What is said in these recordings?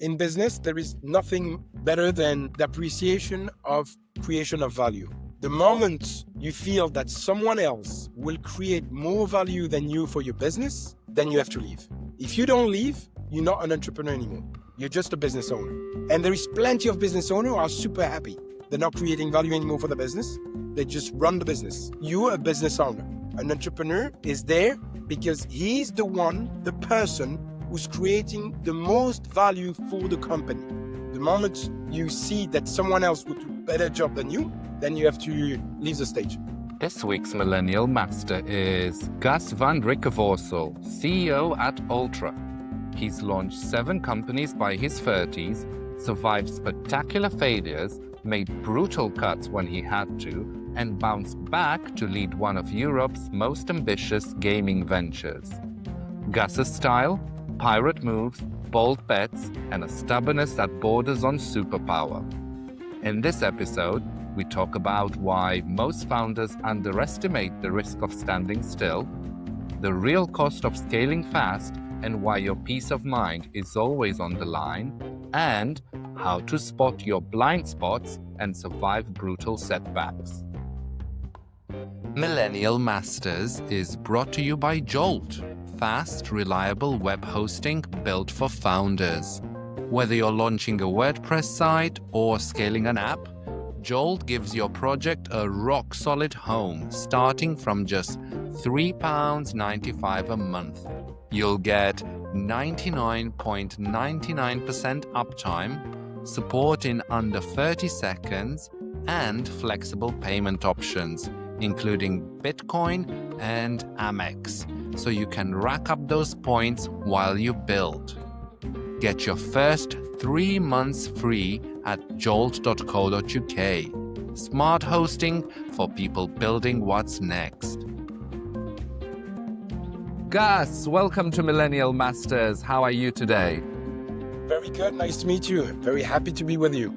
In business, there is nothing better than the appreciation of creation of value. The moment you feel that someone else will create more value than you for your business, then you have to leave. If you don't leave, you're not an entrepreneur anymore. You're just a business owner. And there is plenty of business owners who are super happy. They're not creating value anymore for the business. They just run the business. You're a business owner. An entrepreneur is there because he's the person who's creating the most value for the company. The moment you see that someone else would do a better job than you, then you have to leave the stage. This week's Millennial Master is Gus van Rijckevorsel, CEO at Ultra. He's launched 7 companies by his 30s, survived spectacular failures, made brutal cuts when he had to, and bounced back to lead one of Europe's most ambitious gaming ventures. Gus's style? Pirate moves, bold bets, and a stubbornness that borders on superpower. In this episode, we talk about why most founders underestimate the risk of standing still, the real cost of scaling fast, and why your peace of mind is always on the line, and how to spot your blind spots and survive brutal setbacks. Millennial Masters is brought to you by Jolt. Fast, reliable web hosting built for founders. Whether you're launching a WordPress site or scaling an app, Jolt gives your project a rock-solid home starting from just £3.95 a month. You'll get 99.99% uptime, support in under 30 seconds, and flexible payment options, including Bitcoin and Amex, so you can rack up those points while you build. Get your first 3 months free at jolt.co.uk. Smart hosting for people building what's next. Gus, welcome to Millennial Masters. How are you today? Very good. Nice to meet you. Very happy to be with you.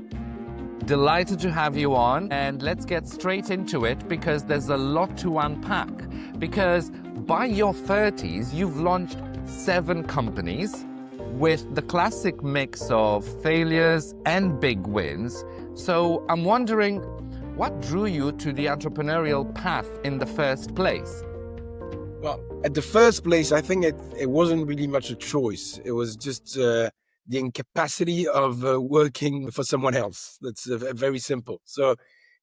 Delighted to have you on, and let's get straight into it because there's a lot to unpack. Because by your 30s, you've launched 7 companies with the classic mix of failures and big wins. So I'm wondering, what drew you to the entrepreneurial path in the first place? Well, at the first place, I think it wasn't really much a choice. It was just the incapacity of working for someone else. That's very simple. So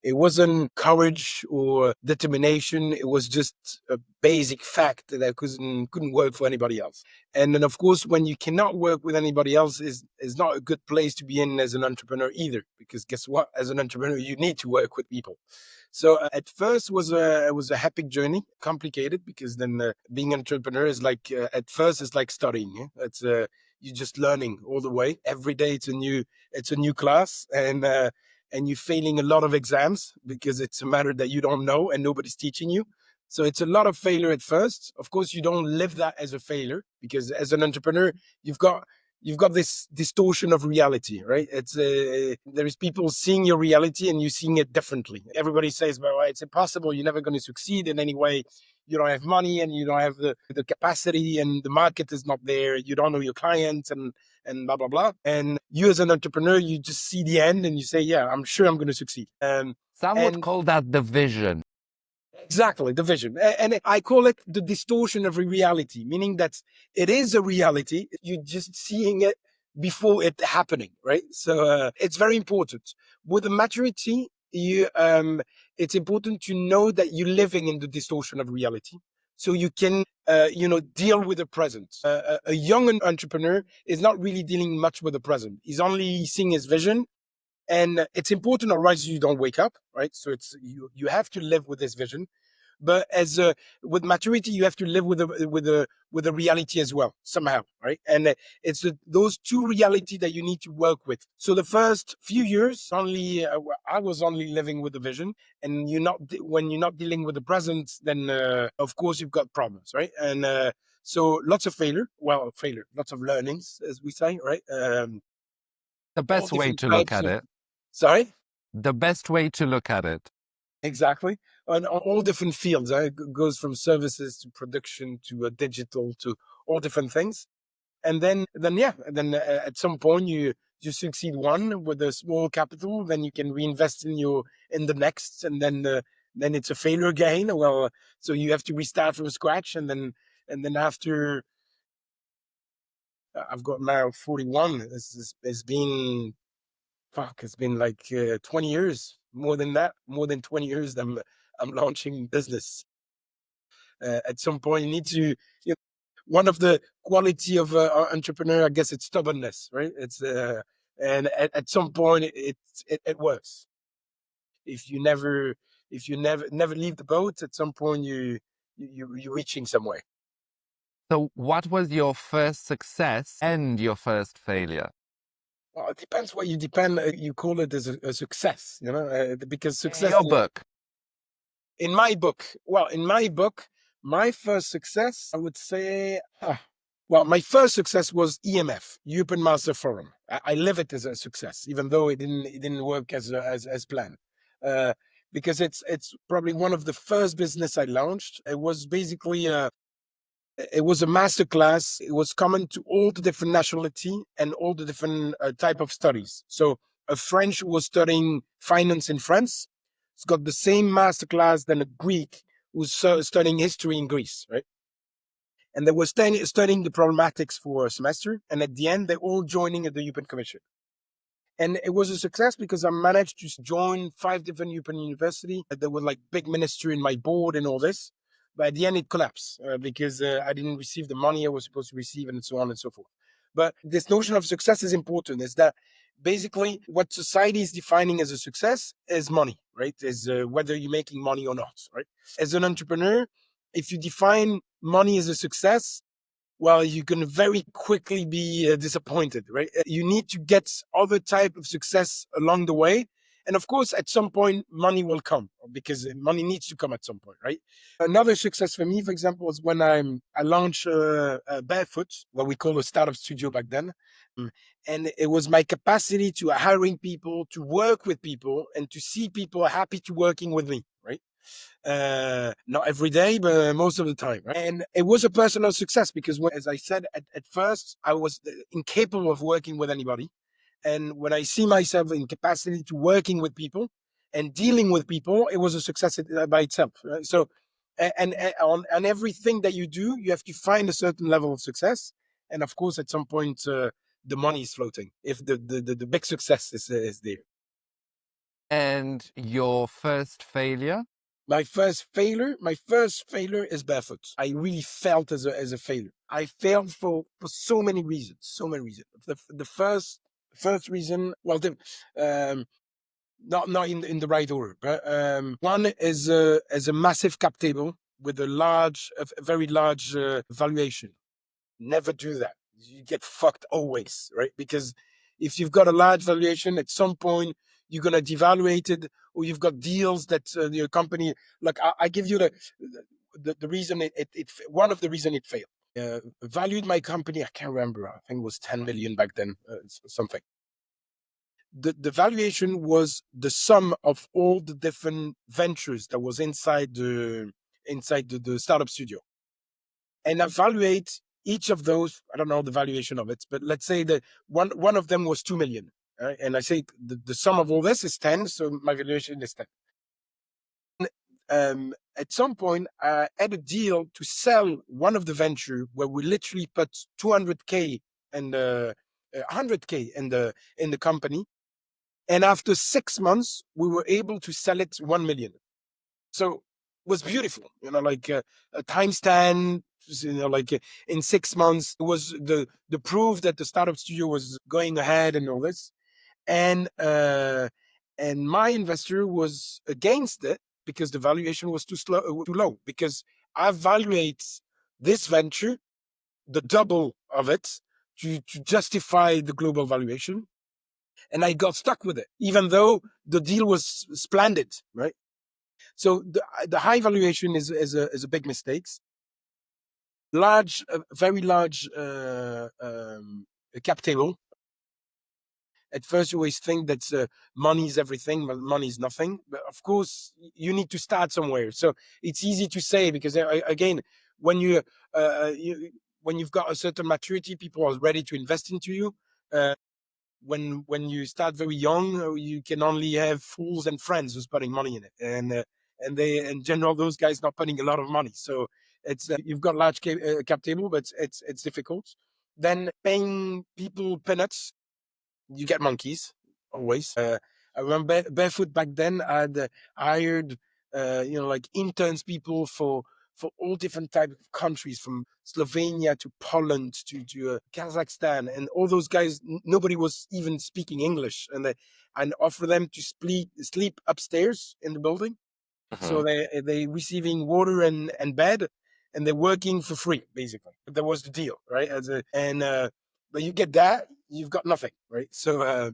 it wasn't courage or determination. It was just a basic fact that I couldn't work for anybody else. And then, of course, when you cannot work with anybody else, is not a good place to be in as an entrepreneur either. Because guess what? As an entrepreneur, you need to work with people. So at first it was a happy journey, complicated because then being an entrepreneur is like at first it's like studying. Yeah? It's you're just learning all the way. Every day it's a new class, and you're failing a lot of exams because it's a matter that you don't know and nobody's teaching you. So it's a lot of failure at first. Of course, you don't live that as a failure because as an entrepreneur, you've got this distortion of reality, right? It's there is people seeing your reality and you seeing it differently. Everybody says, well, it's impossible. You're never going to succeed in any way. You don't have money and you don't have the capacity and the market is not there. You don't know your clients and blah, blah, blah. And you as an entrepreneur, you just see the end and you say, yeah, I'm sure I'm going to succeed. Some would call that the vision. Exactly, the vision. And I call it the distortion of reality, meaning that it is a reality. You're just seeing it before it happening, right? So it's very important. With the maturity, it's important to know that you're living in the distortion of reality. So you can, deal with the present. A young entrepreneur is not really dealing much with the present. He's only seeing his vision. And it's important, otherwise you don't wake up, right? So it's you have to live with this vision, but with maturity, you have to live with a reality as well somehow, right? And it's those two reality that you need to work with. So the first few years, I was only living with the vision, and when you're not dealing with the present, then of course you've got problems, right? And so lots of failure, lots of learnings, as we say, right? The best way to look at it. Sorry? The best way to look at it. Exactly. On all different fields. It goes from services to production to digital to all different things. And then at some point you succeed one with a small capital, then you can reinvest in the next, and then it's a failure again. Well, so you have to restart from scratch, and then after I've got now 41. It's been fuck. It's been like 20 years, more than that, more than 20 years. I'm launching business. At some point, you need to. One of the quality of an entrepreneur, I guess, it's stubbornness, right? It's and at some point it works. If you never leave the boat, at some point you're reaching somewhere. So, what was your first success and your first failure? Well, it depends what you call it as a success, because In success your book. in my book. Well, in my book, my first success, I would say, well, my first success was EMF, European Master Forum. I live it as a success, even though it didn't work as planned. Uh, because it's probably one of the first business I launched. It was a master class. It was common to all the different nationality and all the different type of studies. So a French was studying finance in France. It's got the same master class than a Greek who's studying history in Greece, right? And they were studying the problematics for a semester. And at the end, they're all joining at the European Commission. And it was a success because I managed to join 5 different European universities. There was like big ministry in my board and all this. But at the end, it collapsed because I didn't receive the money I was supposed to receive, and so on and so forth. But this notion of success is important. Is that basically what society is defining as a success is money, right? Is whether you're making money or not, right? As an entrepreneur, if you define money as a success, well, you can very quickly be disappointed, right? You need to get other type of success along the way. And of course, at some point, money will come because money needs to come at some point, right? Another success for me, for example, was when I launched Barefoot, what we call a startup studio back then. And it was my capacity to hiring people, to work with people, and to see people happy to working with me, right? Not every day, but most of the time. Right? And it was a personal success because, as I said, at first, I was incapable of working with anybody. And when I see myself in capacity to working with people and dealing with people, it was a success by itself. Right? So, and on everything that you do, you have to find a certain level of success. And of course, at some point, the money is floating if the big success is there. And your first failure? My first failure is Barefoot. I really felt as a failure. I failed for so many reasons, so many reasons. The first reason, well, not in the right order, but one is a massive cap table with a very large valuation. Never do that. You get fucked always, right? Because if you've got a large valuation, at some point you're gonna devaluate it, or you've got deals that your company. Like I give you the reason one of the reason it failed. Valued my company. I can't remember. I think it was 10 million back then, something. The valuation was the sum of all the different ventures that was inside the startup studio, and evaluate each of those. I don't know the valuation of it, but let's say that one of them was 2 million. Right? And I say the sum of all this is 10, so my valuation is 10. At some point, I had a deal to sell one of the venture where we literally put 200K and 100K in the company. And after 6 months, we were able to sell it 1 million. So it was beautiful, like a timestamp, like in 6 months, it was the proof that the startup studio was going ahead and all this. And my investor was against it because the valuation was too low. Because I evaluate this venture the double of it to justify the global valuation, and I got stuck with it, even though the deal was splendid, right? So the high valuation is a big mistake. Very large cap table. At first, you always think that money is everything, but money is nothing. But of course, you need to start somewhere. So it's easy to say because again, when you when you've got a certain maturity, people are ready to invest into you. When you start very young, you can only have fools and friends who's putting money in it, and they in general those guys not putting a lot of money. So it's you've got large cap table, but it's difficult. Then paying people peanuts, you get monkeys always. I remember barefoot back then. I'd hired like interns people for all different type of countries, from Slovenia to Poland to Kazakhstan, and all those guys. Nobody was even speaking English, and offer them to sleep upstairs in the building. So they receiving water and bed, and they're working for free basically. But that was the deal, right? But you get that, you've got nothing, right? So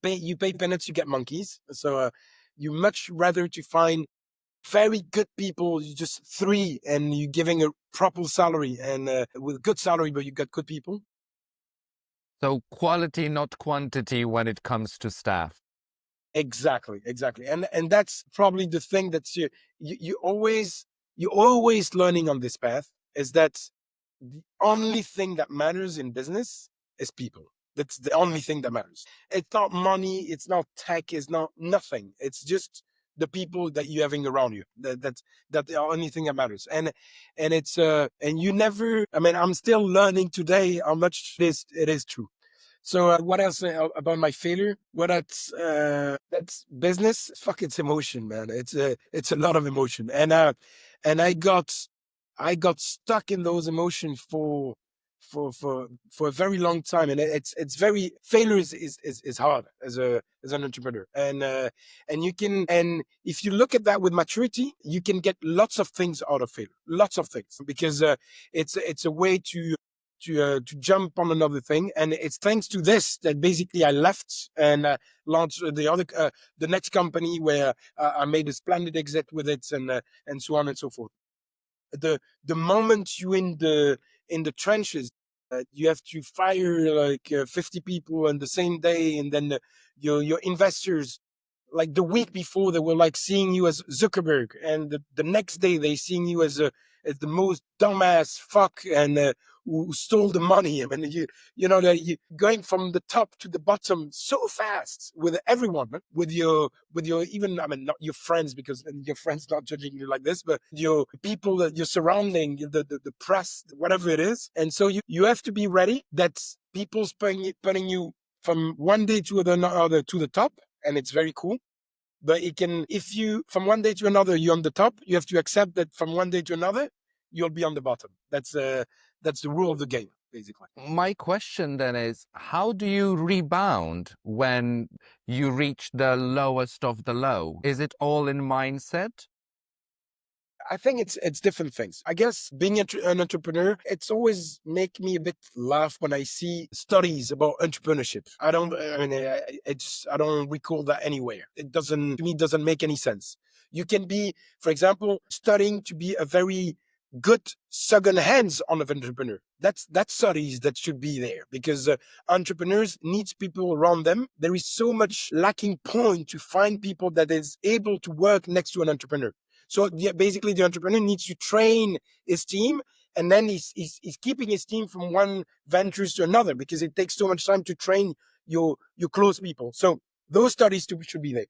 you pay peanuts, you get monkeys. So you much rather to find very good people, you just three, and you giving a proper salary and with good salary, but you got good people. So quality, not quantity, when it comes to staff. Exactly, and that's probably the thing that you're always learning on this path, is that the only thing that matters in business is people. That's the only thing that matters. It's not money, it's not tech, it's not nothing. It's just the people that you're having around you. That's the only thing that matters. And it's and you never. I mean, I'm still learning today how much it is true. So what else about my failure? Well, that's business. Fuck, it's emotion, man. It's a lot of emotion, and I got stuck in those emotions for a very long time, and it's very failure is hard as an entrepreneur, and you can, and if you look at that with maturity, you can get lots of things out of failure, lots of things, because it's a way to jump on another thing. And it's thanks to this that basically I left and launched the next company, where I made a splendid exit with it, and so on and so forth. The moment you in the trenches, you have to fire like 50 people on the same day, and then your investors, like the week before, they were like seeing you as Zuckerberg, and the next day they seeing you as the most dumbass fuck, and who stole the money. I mean, that you going from the top to the bottom so fast with everyone, huh? With your even, I mean, not your friends, because your friends not judging you like this, but your people that you're surrounding, the press, whatever it is. And so you have to be ready that people's putting you from one day to another to the top, and it's very cool. But it can, if you from one day to another you're on the top, you have to accept that from one day to another you'll be on the bottom. That's the rule of the game, basically. My question then is, how do you rebound when you reach the lowest of the low? Is it all in mindset? I think it's different things. I guess being an entrepreneur, it's always make me a bit laugh when I see studies about entrepreneurship. I don't recall that anywhere. It doesn't, to me, doesn't make any sense. You can be, for example, studying to be a very good second hands on of entrepreneur. That's studies that should be there, because entrepreneurs needs people around them. There is so much lacking point to find people that is able to work next to an entrepreneur. So yeah, basically, the entrepreneur needs to train his team, and then he's keeping his team from one ventures to another, because it takes so much time to train your close people. So those studies should be there.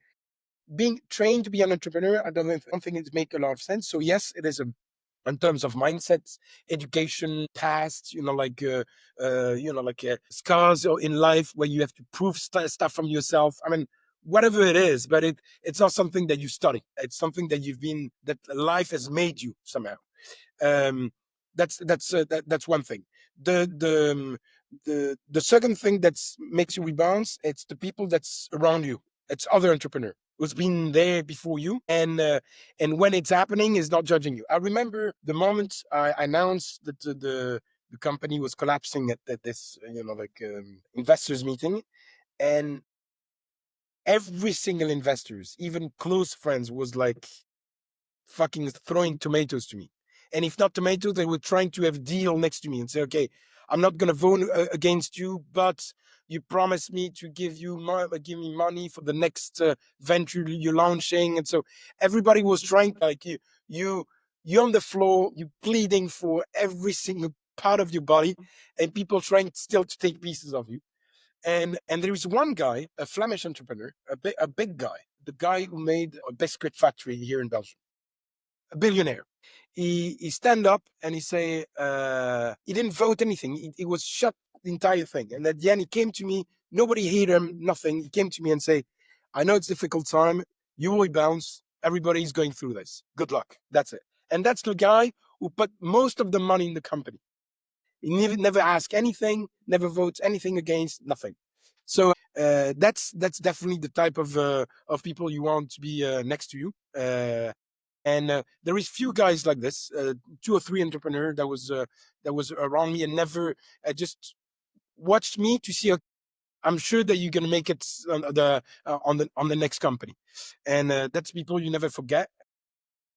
Being trained to be an entrepreneur, I don't think it make a lot of sense. So yes, it is in terms of mindsets, education, past, scars in life where you have to prove stuff from yourself. I mean, whatever it is, but it's not something that you study. It's something that life has made you somehow. Um, that's one thing. The second thing that makes you rebound, it's the people that's around you. It's other entrepreneur who's been there before you, and when it's happening, is not judging you. I remember the moment I announced that the company was collapsing at this investors meeting, and every single investors, even close friends, was like fucking throwing tomatoes to me. And if not tomatoes, they were trying to have a deal next to me and say, okay, I'm not going to vote against you, but you promised me to give me money for the next venture you're launching. And so everybody was trying, like you on the floor, you pleading for every single part of your body, and people trying still to take pieces of you. And there is one guy, a Flemish entrepreneur, a big guy, the guy who made a biscuit factory here in Belgium, a billionaire. He stand up and he say he didn't vote anything. He was shut the entire thing. And at the end, he came to me. Nobody hate him, nothing. He came to me and say, "I know it's a difficult time. You will bounce. Everybody's going through this. Good luck." That's it. And that's the guy who put most of the money in the company. He never ask anything, never votes anything against, nothing. So that's definitely the type of people you want to be next to you. And there is few guys like this, 2 or 3 entrepreneurs that was around me and never just watched me to see. I'm sure that you're gonna make it on the next company, and that's people you never forget.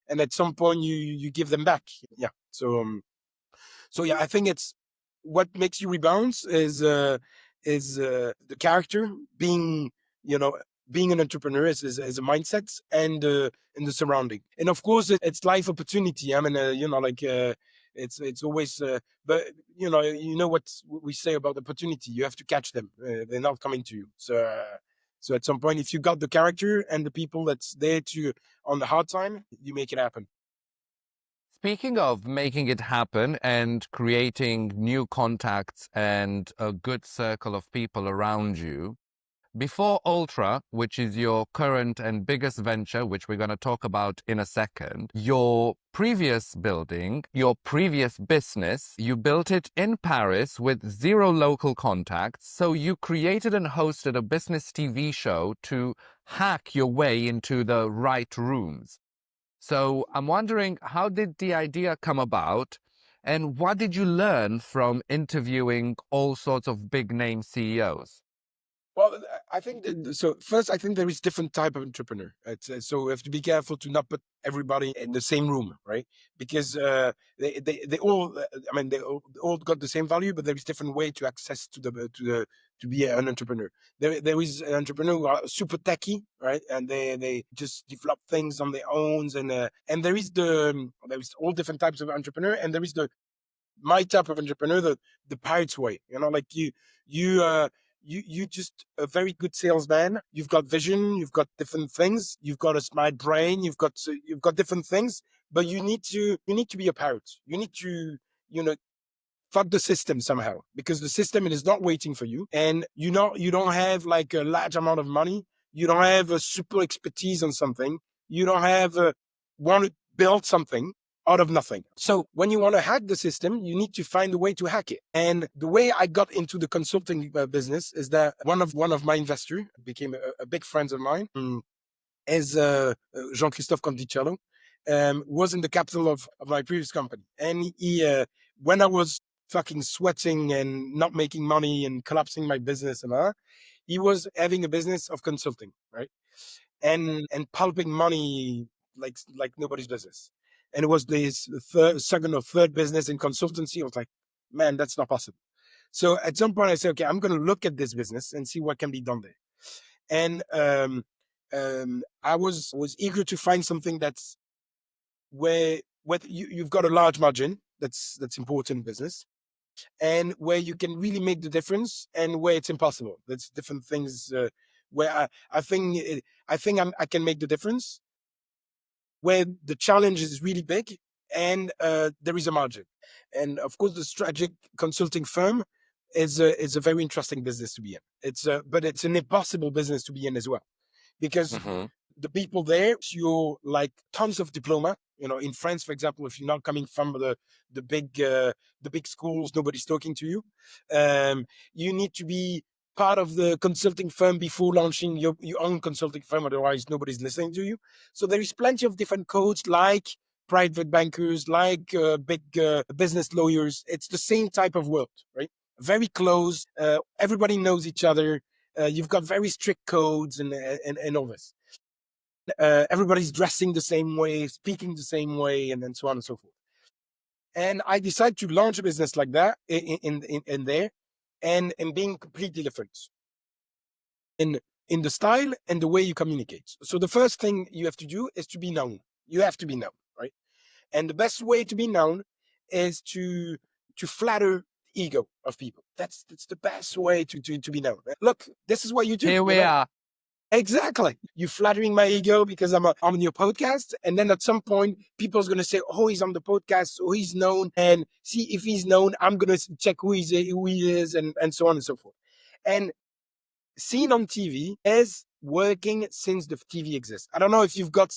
And at some point, you give them back. Yeah. So yeah, I think it's what makes you rebound is the character, being you know being an entrepreneur is a mindset, and in the surrounding, and of course it's life opportunity. I mean, it's always but what we say about opportunity. You have to catch them. They're not coming to you. So at some point, if you got the character and the people that's there to on the hard time, you make it happen. Speaking of making it happen and creating new contacts and a good circle of people around you, before Ultra, which is your current and biggest venture, which we're going to talk about in a second, your previous building, your previous business, you built it in Paris with zero local contacts. So you created and hosted a business TV show to hack your way into the right rooms. So I'm wondering, how did the idea come about? And what did you learn from interviewing all sorts of big name CEOs? Well, I think so. First, I think there is different type of entrepreneur. So we have to be careful to not put everybody in the same room, right? Because they all, I mean, they all got the same value, but there is different way to access to be an entrepreneur. There is an entrepreneur who are super techy, right? And they just develop things on their own, and there is all different types of entrepreneur, and there is my type of entrepreneur, the pirate's way. Like you you just a very good salesman. You've got vision, you've got different things, you've got a smart brain, you've got different things, but you need to be a pirate. You need to you know fuck the system somehow, because the system is not waiting for you, and you don't have like a large amount of money, you don't have a super expertise on something, you don't have want to build something out of nothing. So when you want to hack the system, you need to find a way to hack it. And the way I got into the consulting business is that one of my investors became a big friend of mine, as Jean-Christophe Conticello, was in the capital of my previous company. And when I was fucking sweating and not making money and collapsing my business and all, he was having a business of consulting, right? And pulping money like nobody's business. And it was this second or third business in consultancy. I was like, man, that's not possible. So at some point I said, okay, I'm going to look at this business and see what can be done there. And I was eager to find something that's where you've got a large margin. That's important in business, and where you can really make the difference, and where it's impossible. That's different things. Where I can make the difference, where the challenge is really big, and there is a margin. And of course, the strategic consulting firm is a very interesting business to be in. But it's an impossible business to be in as well, because the people there, you like tons of diploma. In France, for example, if you're not coming from the big schools, nobody's talking to you. You need to be part of the consulting firm before launching your own consulting firm. Otherwise, nobody's listening to you. So there is plenty of different codes, like private bankers, like big business lawyers. It's the same type of world, right? Very close. Everybody knows each other. You've got very strict codes and all this. Everybody's dressing the same way, speaking the same way, and then so on and so forth. And I decided to launch a business like that in there, and being completely different in the style and the way you communicate. So the first thing you have to do is to be known. You have to be known, right? And the best way to be known is to to flatter the ego of people. That's the best way to be known. Look, this is what you do. Here we are. Exactly. You're flattering my ego because I'm on your podcast. And then at some point, people's going to say, oh, he's on the podcast. So he's known. And see, if he's known, I'm going to check who he is and so on and so forth. And seen on TV is working since the TV exists. I don't know if you've got,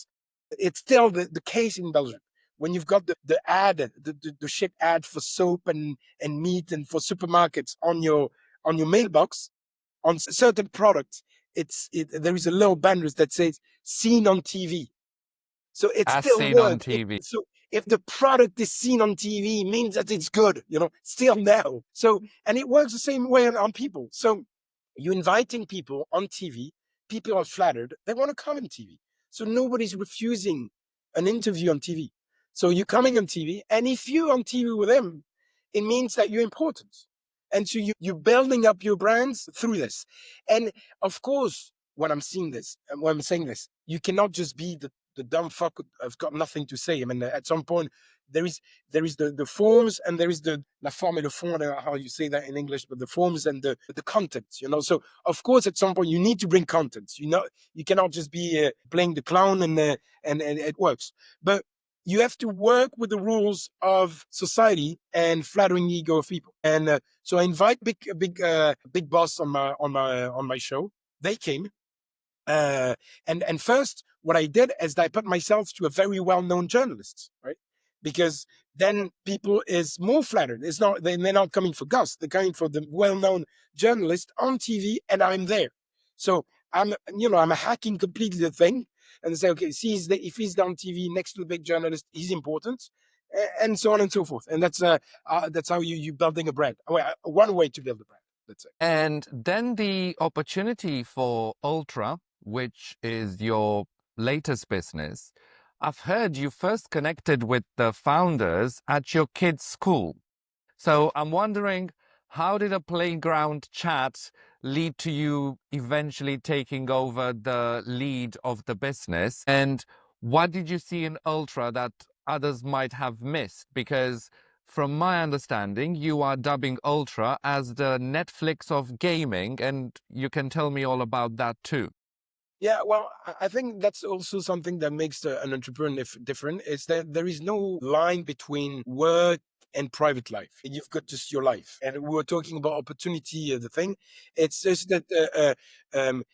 it's still the case in Belgium. When you've got the ad, the shit ad for soap and meat and for supermarkets on your mailbox, on certain products, there is a little banner that says "seen on TV." So it As still seen on works. TV. So if the product is seen on TV, means that it's good, still now. So, and it works the same way on people. So you're inviting people on TV, people are flattered, they want to come on TV. So nobody's refusing an interview on TV. So you're coming on TV, and if you're on TV with them, it means that you're important. And so you're building up your brands through this. And of course, when I'm saying this, you cannot just be the dumb fuck I've got nothing to say. I mean, at some point, there is the forms, and there is the la forme et le fond, how you say that in English, but the forms and the content, So of course, at some point, you need to bring content. You cannot just be playing the clown and it works. But you have to work with the rules of society and flattering the ego of people. And so I invite big boss on my show. They came. And first, what I did is I put myself to a very well-known journalist, right? Because then people is more flattered. It's not they're not coming for Gus; they're coming for the well-known journalist on TV, and I'm there. So I'm hacking completely the thing and say, okay, see, if he's on TV next to the big journalist, he's important, and so on and so forth. And that's how you building a brand. One way to build a brand. Let's say. And then the opportunity for Ultra, which is your latest business, I've heard you first connected with the founders at your kids' school. So I'm wondering, how did a playground chat lead to you eventually taking over the lead of the business? And what did you see in Ultra that others might have missed? Because from my understanding, you are dubbing Ultra as the Netflix of gaming, and you can tell me all about that too. Yeah, well, I think that's also something that makes an entrepreneur different. Is that there is no line between work and private life. You've got just your life. And we were talking about opportunity, the thing. It's just that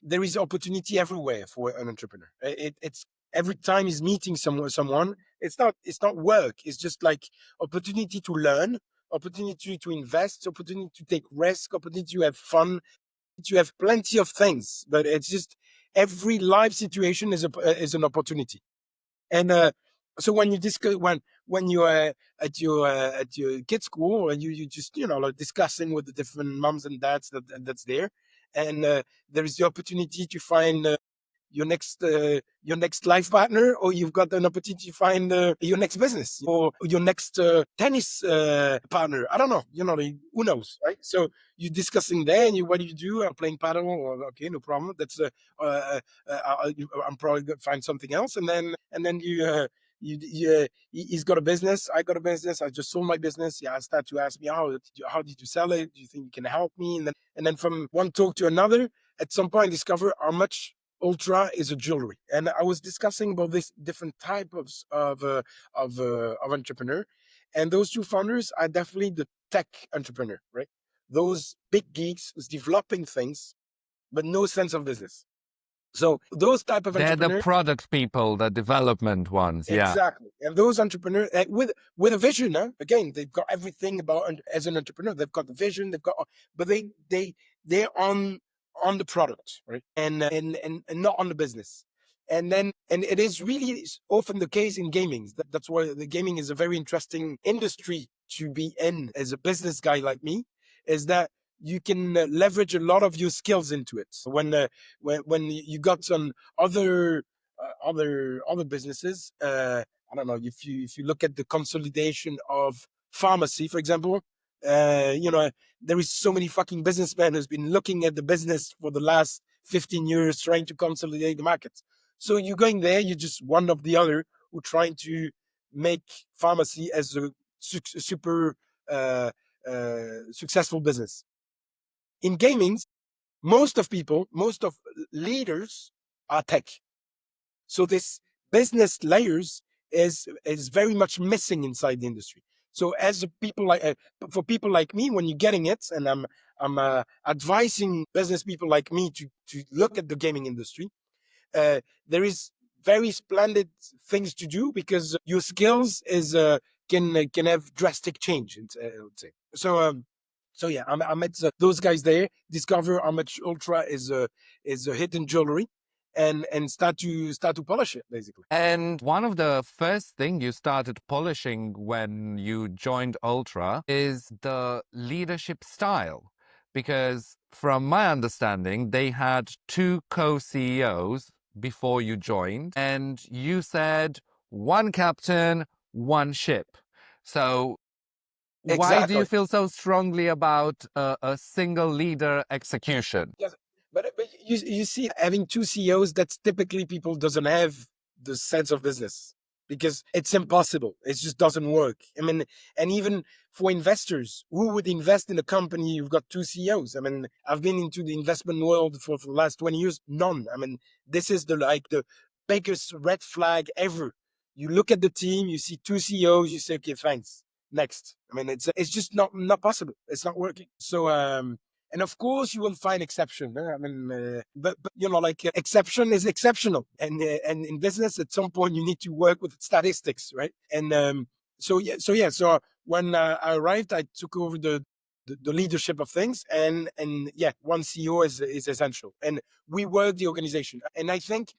there is opportunity everywhere for an entrepreneur. It's every time he's meeting someone. It's not work. It's just like opportunity to learn, opportunity to invest, opportunity to take risk, opportunity to have fun. You have plenty of things, but it's just every life situation is an opportunity. And so when you discuss when you are at your kids' school, and you just like discussing with the different moms and dads that's there, and there is the opportunity to find your next life partner, or you've got an opportunity to find your next business or your next tennis partner. I don't know, who knows, right? So you're discussing there, and what do you do? I'm playing paddle. Or, okay, no problem. That's I'm probably gonna find something else, and then he's got a business. I got a business. I just sold my business. Yeah, I start to ask me, how did you sell it? Do you think you can help me? And then from one talk to another, at some point, I discover how much Ultra is a jewelry. And I was discussing about this different type of entrepreneur. And those two founders are definitely the tech entrepreneur, right? Those big geeks who's developing things, but no sense of business. So those type of They're the entrepreneurs. product people, the development ones. Yeah. Exactly. And those entrepreneurs with a vision, again, they've got everything about as an entrepreneur. They've got the vision, but they're on the product, right? And not on the business. And it is really often the case in gaming. That's why the gaming is a very interesting industry to be in as a business guy like me, is that you can leverage a lot of your skills into it. When you got some other businesses, I don't know, if you look at the consolidation of pharmacy, for example, there is so many fucking businessmen who's been looking at the business for the last 15 years trying to consolidate the markets. So you're going there, you're just one of the other who trying to make pharmacy as a super successful business. In gaming, most of leaders are tech. So this business layers is very much missing inside the industry. So as for people like me, when you're getting it, and I'm advising business people like me to look at the gaming industry, there is very splendid things to do because your skills can have drastic change. I would say so. So yeah, I met those guys there. Discover how much Ultra is a hidden jewelry, and start to polish it basically. And one of the first thing you started polishing when you joined Ultra is the leadership style. Because from my understanding, they had two co-CEOs before you joined, and you said one captain, one ship. So why do you Exactly. feel so strongly about a single leader execution? Yes, but you see, having two CEOs, that's typically people doesn't have the sense of business because it's impossible. It just doesn't work. I mean, and even for investors, who would invest in a company you've got two CEOs? I mean, I've been into the investment world for the last 20 years. None. I mean, this is the biggest red flag ever. You look at the team, you see two CEOs, you say, okay, thanks. Next. I mean, it's just not possible. It's not working. So and of course, you will find exception. I mean, but like exception is exceptional, and in business, at some point, you need to work with statistics, right? And so when I arrived, I took over the leadership of things, and yeah, one CEO is essential, and we were the organization. And I think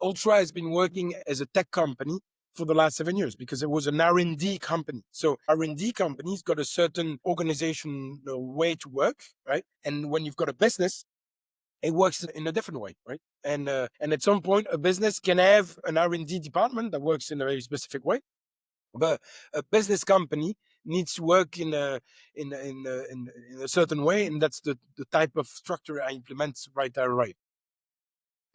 Ultra has been working as a tech company for the last 7 years because it was an R&D company. So R&D companies got a certain organization way to work, right? And when you've got a business, it works in a different way, right? And at some point, a business can have an R&D department that works in a very specific way, but a business company needs to work in a certain way, and that's the type of structure I implement right there, right.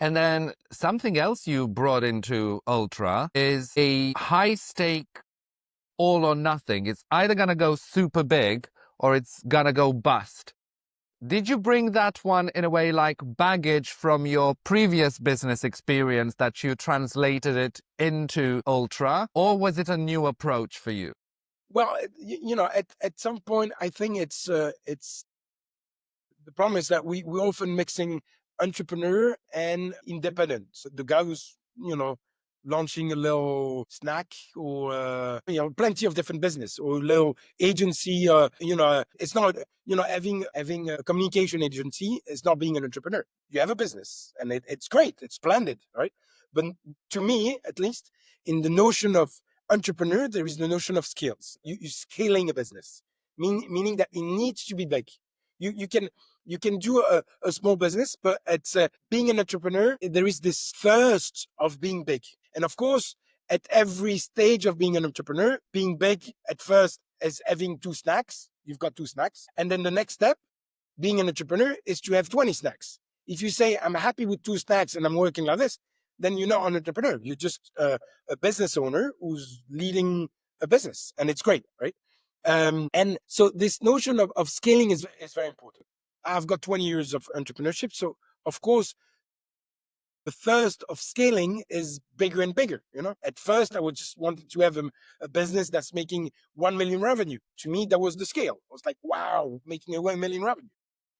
And then something else you brought into Ultra is a high stake all or nothing. It's either going to go super big or it's going to go bust. Did you bring that one in a way like baggage from your previous business experience that you translated it into Ultra, or was it a new approach for you? Well, at some point, I think it's the problem is that we're often mixing entrepreneur and independent. So the guy who's, launching a little snack or, plenty of different business or a little agency, it's not, having a communication agency is not being an entrepreneur. You have a business and it's great. It's splendid, right? But to me, at least in the notion of entrepreneur, there is the notion of skills. You're scaling a business, meaning that it needs to be big. You can do a small business, but it's being an entrepreneur, there is this thirst of being big. And of course, at every stage of being an entrepreneur, being big at first is having two snacks. You've got two snacks. And then the next step, being an entrepreneur, is to have 20 snacks. If you say, I'm happy with two snacks and I'm working like this, then you're not an entrepreneur. You're just a business owner who's leading a business. And it's great, right? And so this notion of scaling is very important. I've got 20 years of entrepreneurship. So, of course, the thirst of scaling is bigger and bigger. At first, I would just wanted to have a business that's making 1 million revenue. To me, that was the scale. I was like, wow, making a 1 million revenue.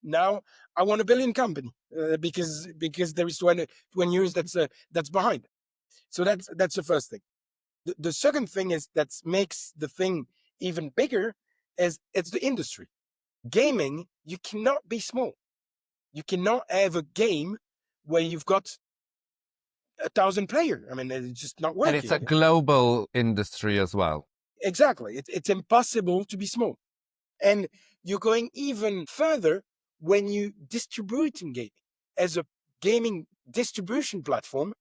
Now I want a billion company because there is 20 years that's behind. So that's the first thing. The second thing is that makes the thing even bigger is it's the industry. Gaming, you cannot be small. You cannot have a game where you've got 1,000 players. I mean, it's just not working. And it's a global industry as well. Exactly. It's impossible to be small. And you're going even further when you distributing gaming. As a gaming distribution platform,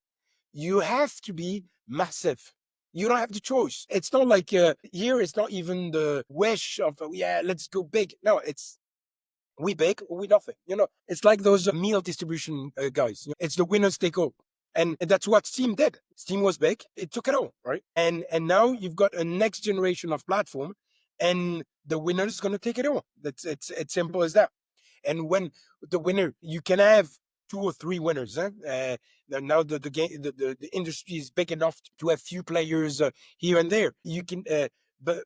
you have to be massive. You don't have the choice. It's not like here, it's not even the wish of, let's go big. No, it's we big or we nothing. It's like those meal distribution guys. It's the winners take all. And that's what Steam did. Steam was big. It took it all, right? And now you've got a next generation of platform. And the winner is going to take it all. It's simple as that. And when the winner, you can have two or three winners. Now the game, the industry is big enough to have few players here and there. You can, but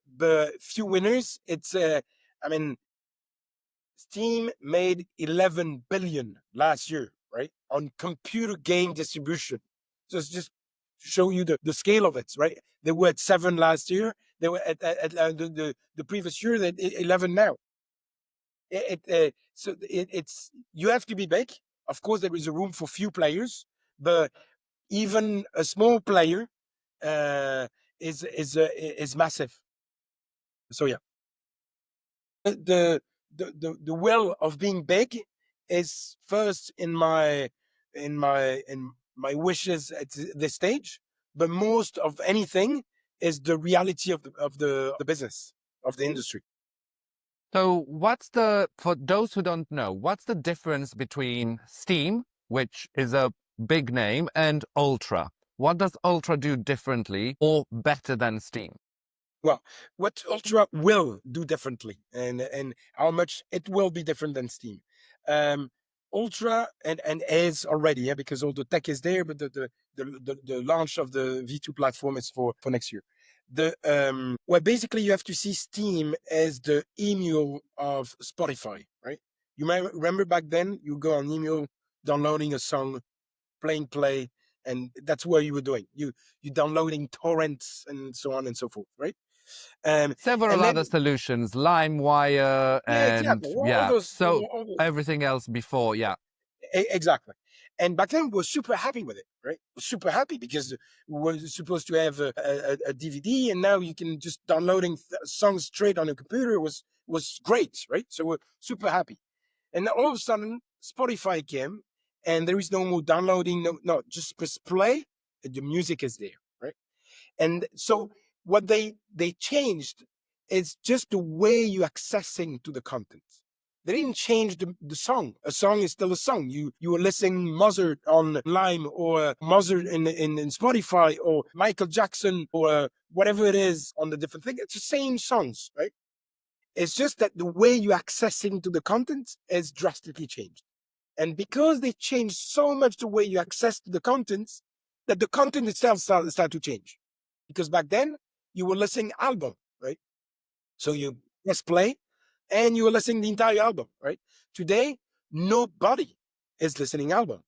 few winners. I mean, Steam made 11 billion last year, right, on computer game distribution. So it's just to show you the scale of it, right? They were at 7 last year. They were at the previous year at 11 now. It's you have to be big. Of course, there is a room for few players, but even a small player uh, is massive. So yeah, the will of being big is first in my wishes at this stage, but most of anything is the reality of the business of the industry. So, for those who don't know, what's the difference between Steam, which is a big name, and Ultra? What does Ultra do differently or better than Steam? Well, what Ultra will do differently, and how much it will be different than Steam. Um, Ultra and is already, yeah, because all the tech is there, but the launch of the V2 platform is for next year. Well, basically you have to see Steam as the email of Spotify, right? You might remember back then you go on email, downloading a song, playing play, and that's what you were doing. You downloading torrents and so on and so forth, right? Several And then other solutions, LimeWire, yeah, and exactly. All yeah, those, so all those everything else before, yeah. exactly. And back then, we were super happy with it, right? Super happy because we were supposed to have a DVD, and now you can just downloading songs straight on a computer. Was great, right? So we're super happy. And then all of a sudden, Spotify came, and there is no more downloading. No, just press play, and the music is there, right? And so what they changed is just the way you accessing to the content. They didn't change the song. A song is still a song. You were listening Mozart on Lime or Mozart in Spotify or Michael Jackson or whatever it is on the different thing. It's the same songs, right? It's just that the way you accessing to the content is drastically changed. And because they changed so much the way you access to the contents, that the content itself start to change. Because back then you were listening album, right? So you press play and you were listening the entire album, right? Today, nobody is listening album.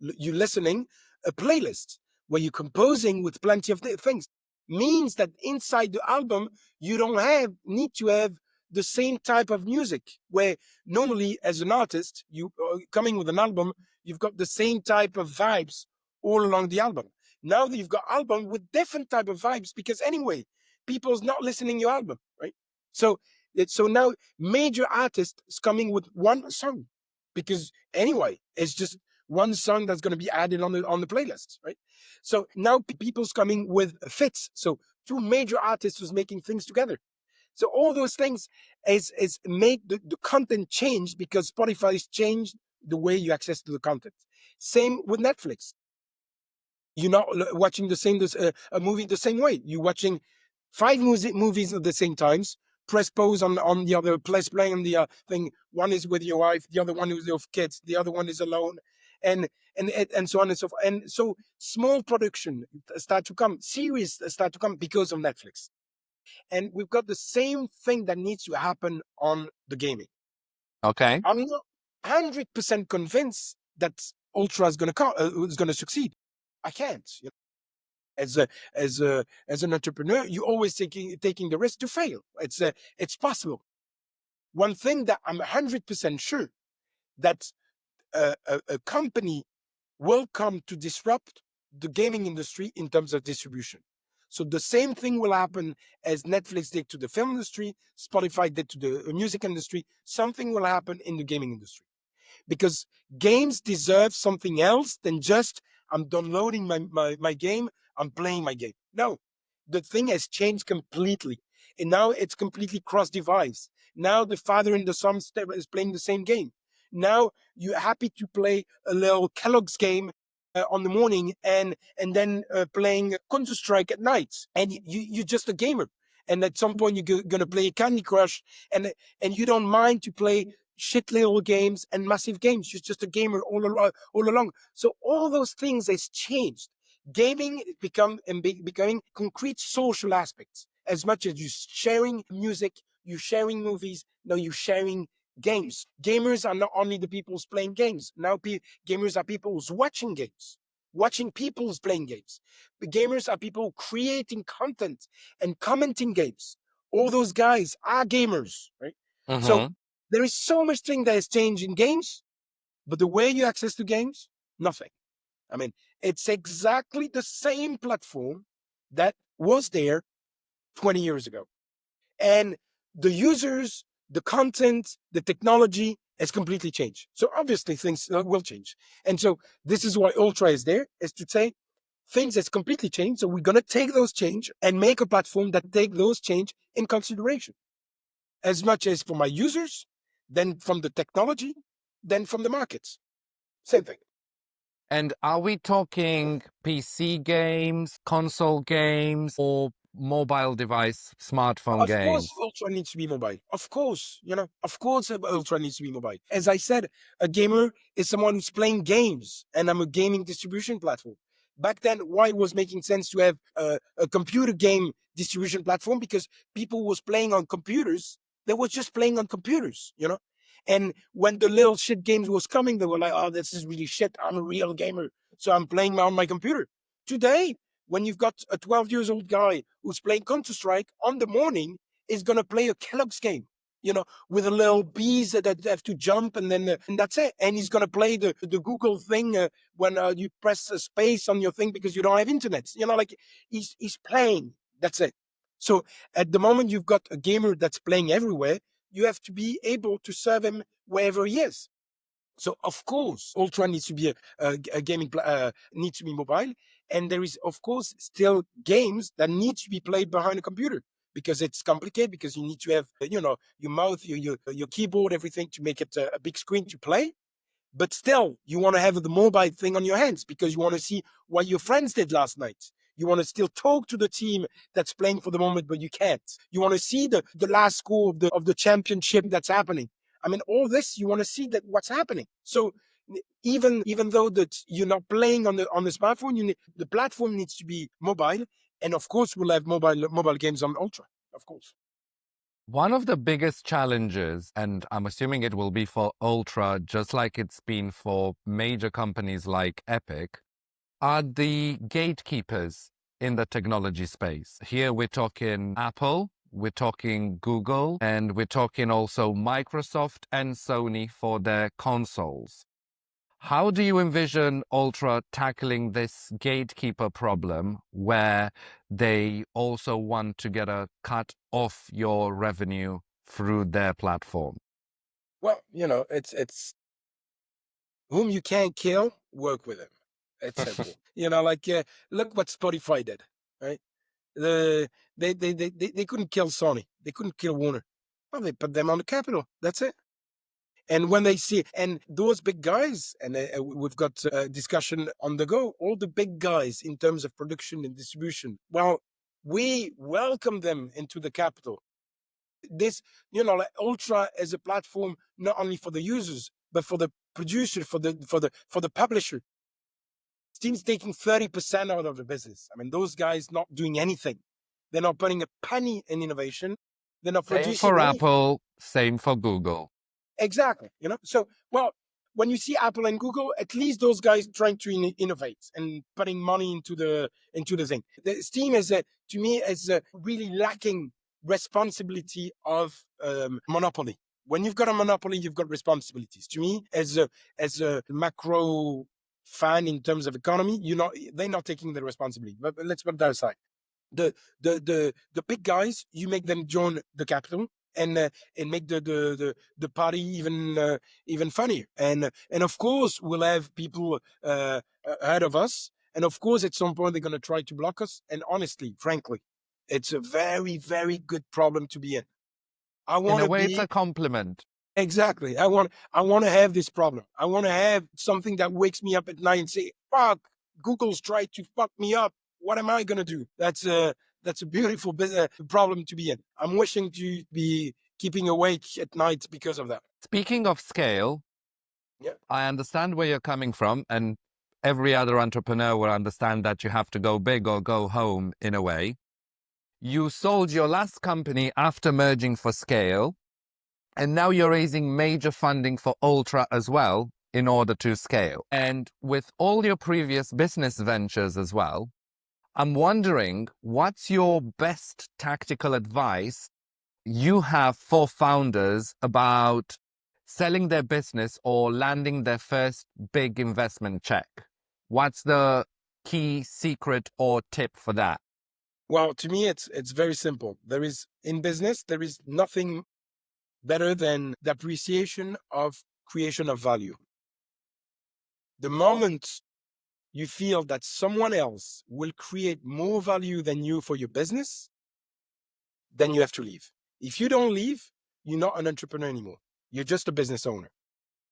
You're listening a playlist where you're composing with plenty of things. Means that inside the album, you don't need to have the same type of music. Where normally, as an artist, you coming with an album, you've got the same type of vibes all along the album. Now that you've got album with different type of vibes, because anyway, people's not listening your album, right? So so now major artists is coming with one song because anyway, it's just one song that's going to be added on the playlist, right? So now people's coming with fits. So two major artists was making things together. So all those things is made the content change because Spotify has changed the way you access to the content. Same with Netflix. You're not watching a movie the same way. You're watching five movies at the same times. Press pause on the other, press play on the thing. One is with your wife, the other one is with your kids, the other one is alone, and and so on and so forth. And so small production start to come, series start to come because of Netflix. And we've got the same thing that needs to happen on the gaming. Okay. I'm not 100% convinced that Ultra is going to succeed. I can't. As a as an entrepreneur, you always taking the risk to fail. It's possible. One thing that I'm 100% sure that a company will come to disrupt the gaming industry in terms of distribution. So the same thing will happen as Netflix did to the film industry, Spotify did to the music industry. Something will happen in the gaming industry because games deserve something else than just I'm downloading my game, I'm playing my game. No, the thing has changed completely. And now it's completely cross device. Now the father and the son is playing the same game. Now you're happy to play a little Kellogg's game on the morning and then playing Counter Strike at night, and you're just a gamer. and at some point you're going to play Candy Crush, and you don't mind to play shit little games and massive games. You're just a gamer all along. So all those things has changed. Gaming becoming concrete social aspects as much as you sharing music, you sharing movies, now you sharing games. Gamers are not only the people who's playing games. Now gamers are people who's watching games, watching people who's playing games. The gamers are people creating content and commenting games. All those guys are gamers, right? So there is so much thing that has changed in games, but the way you access to games, nothing. I mean, it's exactly the same platform that was there 20 years ago. And the users, the content, the technology has completely changed. So obviously things will change. And so this is why Ultra is there, is to say things has completely changed. So we're going to take those change and make a platform that take those change in consideration, as much as for my users, then from the technology, then from the markets. Same thing. And are we talking PC games, console games, or mobile device, smartphone Of course, games? Ultra needs to be mobile. Of course, of course, Ultra needs to be mobile. As I said, a gamer is someone who's playing games, and I'm a gaming distribution platform. Back then, why it was making sense to have a computer game distribution platform? Because people was playing on computers. They was just playing on computers. And when the little shit games was coming, they were like, "Oh, this is really shit. I'm a real gamer, so I'm playing on my computer." Today, when you've got a 12 years old guy who's playing Counter-Strike on the morning, is going to play a Kellogg's game, with a little bees that have to jump, and then and that's it. And he's going to play the Google thing when you press a space on your thing because you don't have internet. Like he's playing. That's it. So at the moment you've got a gamer that's playing everywhere, you have to be able to serve him wherever he is. So of course, Ultra needs to be a gaming needs to be mobile, and there is of course still games that need to be played behind a computer because it's complicated. Because you need to have your mouth, your keyboard, everything to make it a big screen to play. But still, you want to have the mobile thing on your hands because you want to see what your friends did last night. You want to still talk to the team that's playing for the moment, but you can't. You want to see the last score of the championship that's happening. I mean, all this you want to see that what's happening. So even though that you're not playing on the smartphone, the platform needs to be mobile, and of course we'll have mobile games on Ultra, of course. One of the biggest challenges, and I'm assuming it will be for Ultra, just like it's been for major companies like Epic, are the gatekeepers in the technology space. Here we're talking Apple, we're talking Google, and we're talking also Microsoft and Sony for their consoles. How do you envision Ultra tackling this gatekeeper problem where they also want to get a cut off your revenue through their platform? Well, it's whom you can't kill, work with him. It's simple. Like look what Spotify did, right? The they couldn't kill Sony. They couldn't kill Warner. Well, they put them on the Capitol. That's it. And when they see, and those big guys, and we've got a discussion on the go, all the big guys in terms of production and distribution, well, we welcome them into the Capitol. This, like Ultra as a platform, not only for the users, but for the producer, for the publisher. Steam's taking 30% out of the business. I mean, those guys not doing anything. They're not putting a penny in innovation. They're not Same producing for anything. Apple, same for Google. Exactly. So, well, when you see Apple and Google, at least those guys trying to innovate and putting money into the thing. The Steam is to me is really lacking responsibility of monopoly. When you've got a monopoly, you've got responsibilities. To me, as a macro fan in terms of economy, they're not taking the responsibility. But let's put that aside. The big guys, you make them join the capital and make the party even funnier. And of course we'll have people ahead of us, and of course at some point they're going to try to block us. And honestly, frankly, it's a very, very good problem to be in. I In want a to way, it's be a compliment. exactly. I want to have this problem. I want to have something that wakes me up at night and say, "Fuck, Google's tried to fuck me up. What am I gonna do?" That's a beautiful problem to be in. I'm wishing to be keeping awake at night because of that. Speaking of scale, Yeah. I understand where you're coming from, and every other entrepreneur will understand that you have to go big or go home in a way. You sold your last company after merging for scale, and now you're raising major funding for Ultra as well in order to scale. And with all your previous business ventures as well, I'm wondering, what's your best tactical advice you have for founders about selling their business or landing their first big investment check? What's the key secret or tip for that? Well, to me, it's very simple. In business, there is nothing better than the appreciation of creation of value. The moment you feel that someone else will create more value than you for your business, then you have to leave. If you don't leave, you're not an entrepreneur anymore. You're just a business owner.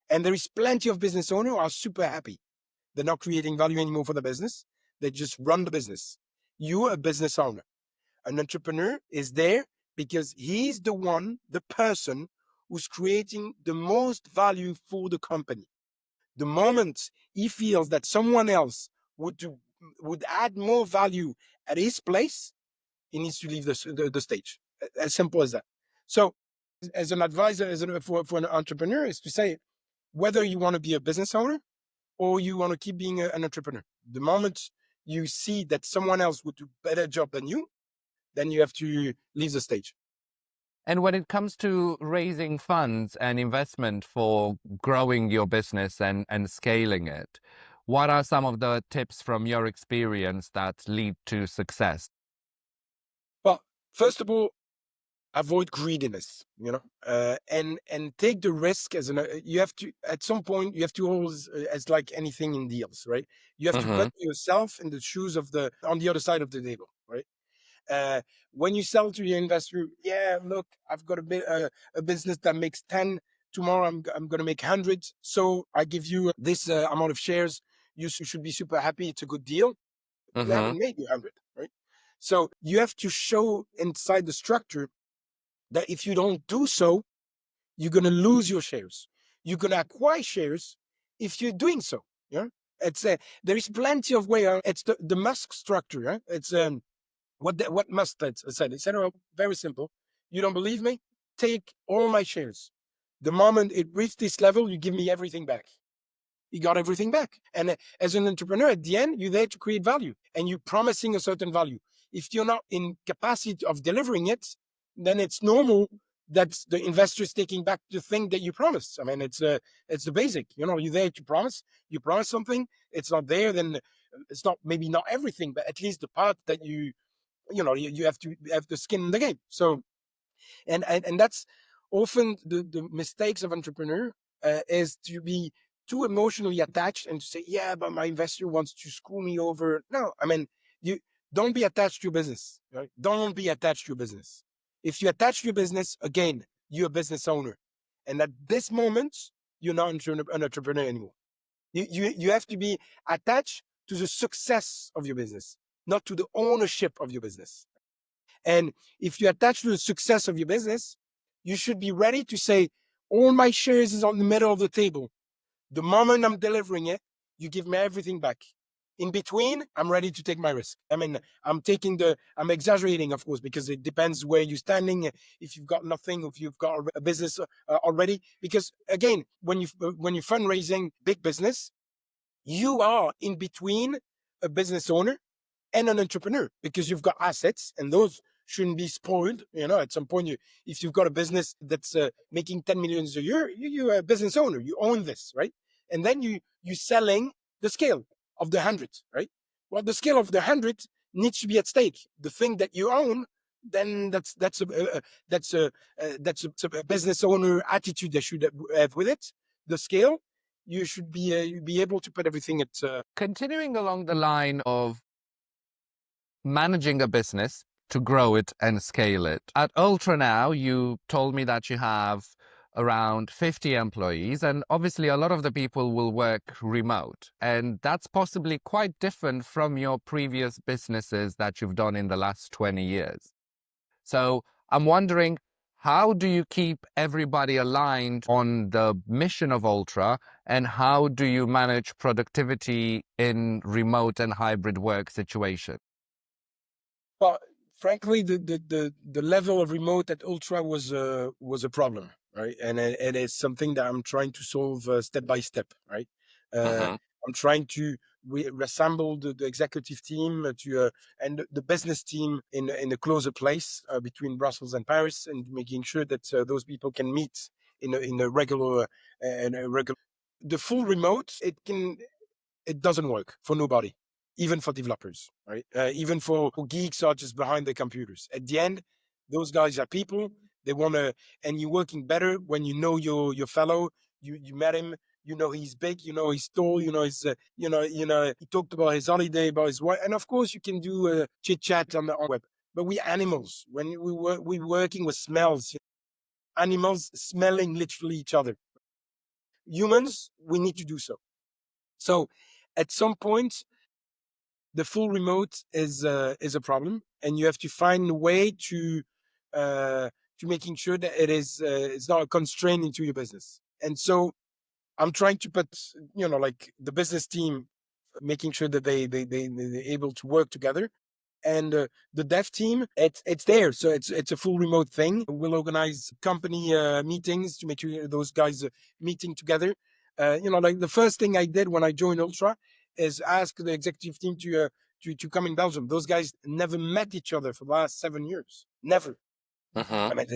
And there is plenty of business owners who are super happy. They're not creating value anymore for the business. They just run the business. You're a business owner. An entrepreneur is there because he's the person who's creating the most value for the company. The moment he feels that someone else would add more value at his place, he needs to leave the stage. As simple as that. So, as an advisor, for an entrepreneur, is to say whether you want to be a business owner or you want to keep being an entrepreneur. The moment you see that someone else would do a better job than you, then you have to leave the stage. And when it comes to raising funds and investment for growing your business and scaling it, what are some of the tips from your experience that lead to success? Well, first of all, avoid greediness, and take the risk you have to, at some point, you have to always, as like anything in deals, right? You have to Mm-hmm. put yourself in the shoes on the other side of the table, right? Uh, when you sell to your investor, yeah, look, I've got a business that makes 10. Tomorrow I'm going to make 100. So I give you this amount of shares. You should be super happy. It's a good deal. You Mm-hmm. haven't made your 100, right? So you have to show inside the structure that if you don't do so, you're going to lose your shares. You're going to acquire shares if you're doing so. Yeah. There is plenty of way. It's the Musk structure. Yeah? It's what Musk said. He said, oh, very simple. You don't believe me? Take all my shares. The moment it reached this level, you give me everything back. You got everything back. And as an entrepreneur, at the end, you're there to create value and you're promising a certain value. If you're not in capacity of delivering it, then it's normal that the investor is taking back the thing that you promised. I mean, it's the basic. You're there to promise. You promise something. It's not there, then it's not, maybe not everything, but at least the part that you have to have the skin in the game. So, and that's often the mistakes of entrepreneur, is to be too emotionally attached and to say, yeah, but my investor wants to screw me over. No, I mean, you don't be attached to your business. Right? Don't be attached to your business. If you attach to your business, again, you're a business owner, and at this moment, you're not an entrepreneur anymore. You have to be attached to the success of your business, not to the ownership of your business. And if you attach to the success of your business, you should be ready to say, all my shares is on the middle of the table. The moment I'm delivering it, you give me everything back. In between, I'm ready to take my risk. I mean, I'm exaggerating, of course, because it depends where you're standing. If you've got nothing, if you've got a business already, because again, when you're fundraising big business, you are in between a business owner and an entrepreneur because you've got assets and those shouldn't be spoiled. At some point, if you've got a business that's making 10 millions a year, you're a business owner. You own this, right? And then you're selling the scale of the 100, right? Well, the scale of the 100 needs to be at stake. The thing that you own, then that's a business owner attitude that should have with it. The scale, you should be able to put everything at. Continuing along the line of managing a business to grow it and scale it. At Ultra now, you told me that you have around 50 employees, and obviously a lot of the people will work remote. And that's possibly quite different from your previous businesses that you've done in the last 20 years. So I'm wondering, how do you keep everybody aligned on the mission of Ultra, and how do you manage productivity in remote and hybrid work situation? Well, frankly, the level of remote at Ultra was a problem, right? And it is something that I'm trying to solve step by step, right? Uh, I'm trying to reassemble the executive team and the business team in a closer place between Brussels and Paris, and making sure that those people can meet in a regular The full remote, it doesn't work for nobody, even for developers, right? Even for geeks are just behind their computers. At the end, those guys are people. They want to, and you're working better when you know your fellow. You met him. You know he's big. You know he's tall. You know he's he talked about his holiday, about his wife, and of course you can do chit chat on the web. But we animals, when we working with smells, animals smelling literally each other. Humans, we need to do so. So at some point, the full remote is a problem, and you have to find a way to making sure that it's not a constraint into your business. And so I'm trying to put like the business team, making sure that they're able to work together, and the dev team, it's there, so it's a full remote thing. We'll organize company meetings to make sure those guys meeting together. Like the first thing I did when I joined Ultra is ask the executive team to come in Belgium. Those guys never met each other for the last 7 years, never. I mean,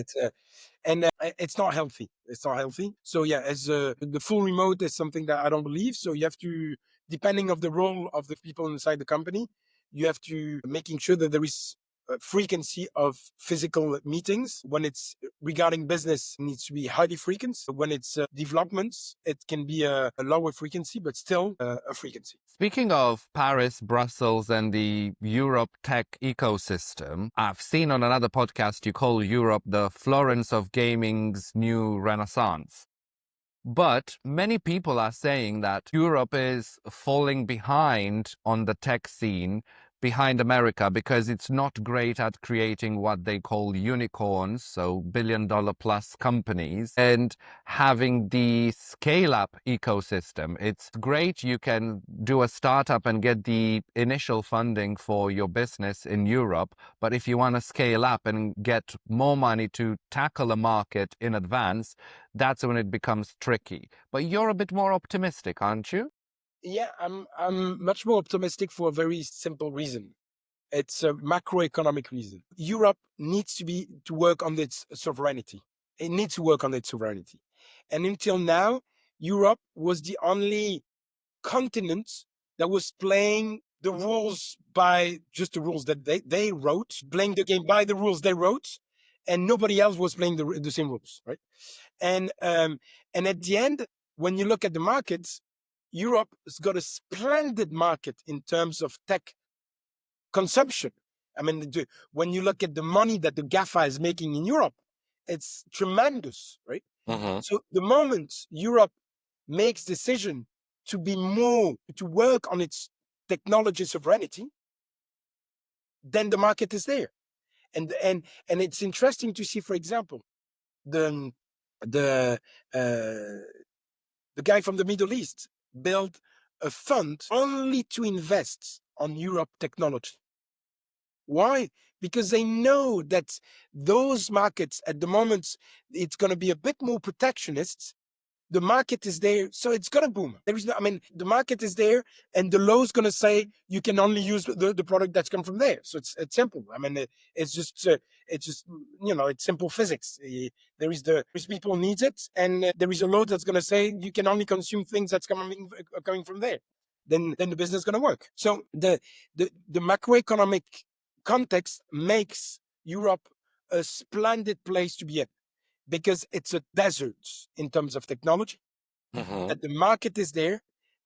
it's not healthy. It's not healthy. So yeah, as the full remote is something that I don't believe. So you have to, depending of the role of the people inside the company, you have to making sure that there is a frequency of physical meetings. When it's regarding business, it needs to be highly frequent. When it's developments, it can be a lower frequency, but still a frequency. Speaking of Paris, Brussels, and the Europe tech ecosystem, I've seen on another podcast you call Europe the Florence of gaming's new renaissance. But many people are saying that Europe is falling behind on the tech scene, behind America, because it's not great at creating what they call unicorns, so billion-dollar plus companies, and having the scale-up ecosystem. It's great you can do a startup and get the initial funding for your business in Europe, but if you want to scale up and get more money to tackle a market in advance, that's when it becomes tricky. But you're a bit more optimistic, aren't you? Yeah, I'm much more optimistic for a very simple reason. It's a macroeconomic reason. Europe needs to work on its sovereignty. It needs to work on its sovereignty. And until now, Europe was the only continent that was playing the rules by just the rules that they wrote, playing the game by the rules they wrote, and nobody else was playing the same rules, right? And at the end, when you look at the markets, Europe has got a splendid market in terms of tech consumption. I mean, when you look at the money that the GAFA is making in Europe, it's tremendous, right? So the moment Europe makes decision to work on its technology sovereignty, then the market is there. And it's interesting to see, for example, the the the guy from the Middle East built a fund only to invest on Europe technology. Why? Because they know that those markets at the moment, it's going to be a bit more protectionist. The market is there, so it's going to boom. There is no, I mean, the market is there, and the law is going to say you can only use the product that's come from there. So it's simple. I mean, it's just it's simple physics. There's people needs it, and there is a law that's going to say you can only consume things that's coming from there. Then the business is going to work. So the macroeconomic context makes Europe a splendid place to be in, because it's a desert in terms of technology, that the market is there,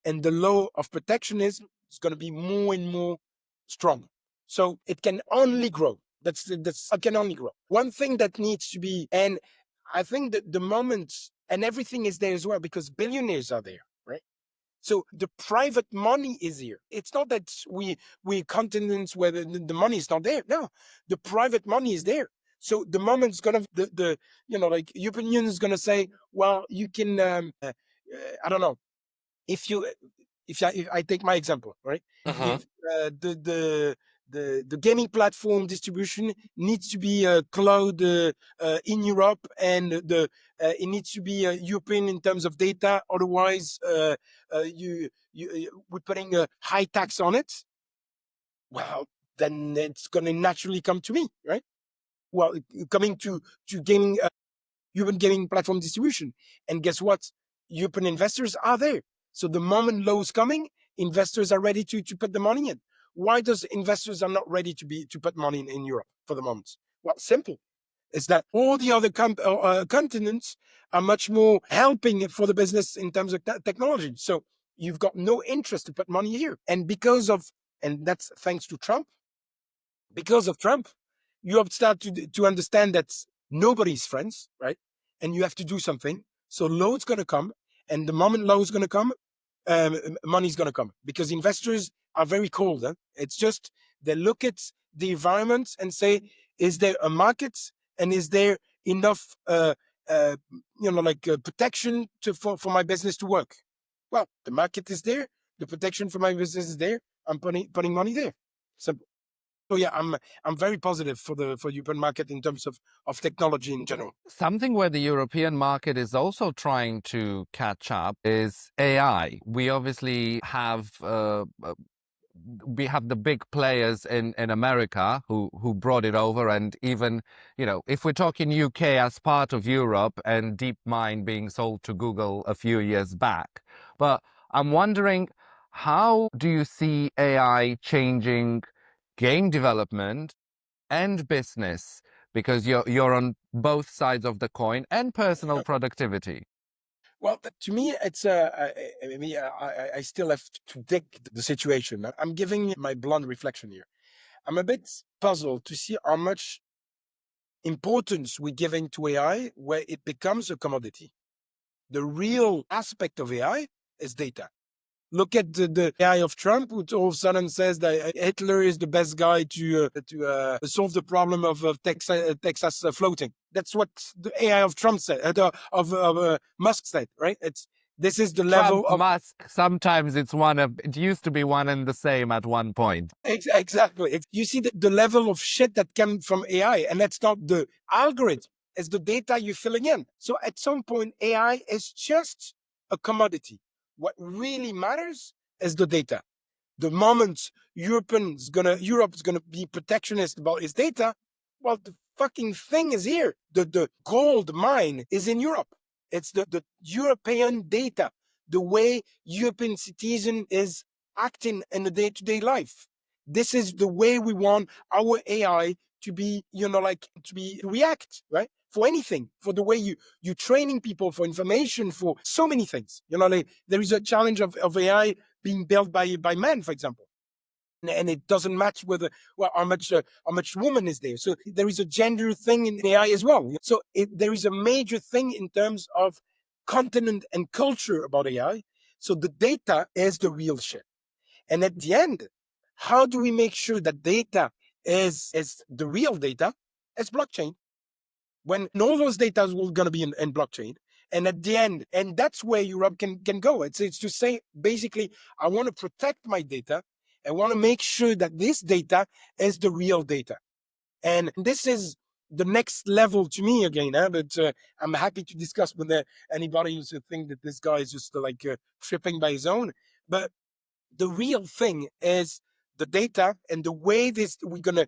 and the law of protectionism is going to be more and more strong. So it can only grow. It can only grow. One thing that needs to be, and I think that the moment and everything is there as well because billionaires are there, right? So the private money is here. It's not that we continents where the money is not there. No, the private money is there. So the moment it's gonna the like European Union is gonna say, well, you can I don't know if you if I take my example, right? Uh-huh. If the gaming platform distribution needs to be cloud in Europe, and it needs to be European in terms of data. Otherwise, we're putting a high tax on it. Well, then it's going to naturally come to me, right? Well, coming to gaming European gaming platform distribution. And guess what? European investors are there. So the moment low is coming, investors are ready to put the money in. Why does investors are not ready to put money in Europe for the moment? Well, simple. It's that all the other continents are much more helping for the business in terms of technology. So you've got no interest to put money here. And that's thanks to Trump, because of Trump, you have started to understand that nobody's friends, right? And you have to do something. So load's going to come. And the moment low is going to come, money's going to come because investors are very cold. Huh? It's just they look at the environment and say, is there a market and is there enough, uh, protection for my business to work? Well, the market is there. The protection for my business is there. I'm putting money there. Simple. So yeah, I'm very positive for European market in terms of technology in general. Something where the European market is also trying to catch up is AI. We obviously have the big players in America who brought it over, and even, if we're talking UK as part of Europe and DeepMind being sold to Google a few years back. But I'm wondering, how do you see AI changing game development and business? Because you're on both sides of the coin, and personal productivity. Well, to me, it's I still have to dig the situation. I'm giving my blunt reflection here. I'm a bit puzzled to see how much importance we're giving to AI, where it becomes a commodity. The real aspect of AI is data. Look at the AI of Trump, who all of a sudden says that Hitler is the best guy to solve the problem of Texas floating. That's what the AI of Trump said, of Musk said, right? This is the Trump, level of Musk, sometimes it used to be one and the same at one point. exactly. You see the level of shit that came from AI, and that's not the algorithm; it's the data you're filling in. So at some point, AI is just a commodity. What really matters is the data. The moment Europe's gonna be protectionist about its data, well, the fucking thing is here. The gold mine is in Europe. It's the European data, the way European citizen is acting in the day-to-day life. This is the way we want our AI to be, to be react, right? For anything, for the way you training people, for information, for so many things. There is a challenge of AI being built by men, for example, and it doesn't match with how much woman is there. So there is a gender thing in AI as well. So there is a major thing in terms of continent and culture about AI. So the data is the real shit. And at the end, how do we make sure that data is the real data? It's blockchain. When all those data are going to be in blockchain, and at the end, and that's where Europe can go. It's to say, basically, I want to protect my data. I want to make sure that this data is the real data. And this is the next level to me again. But I'm happy to discuss with anybody who's think that this guy is just tripping by his own. But the real thing is the data, and the way this we're gonna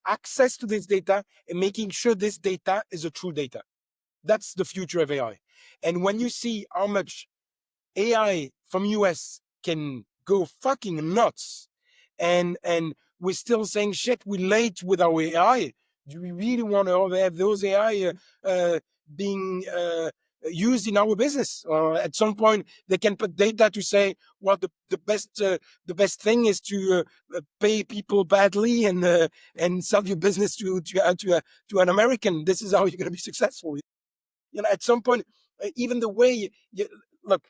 access to this data, and making sure this data is a true data. That's the future of AI. And when you see how much AI from US can go fucking nuts, and we're still saying shit, we're late with our AI. Do we really want to have those AI being used in our business? Or at some point, they can put data to say, well, the best thing is to pay people badly and sell your business to an American. This is how you're going to be successful. At some point, even the way you look,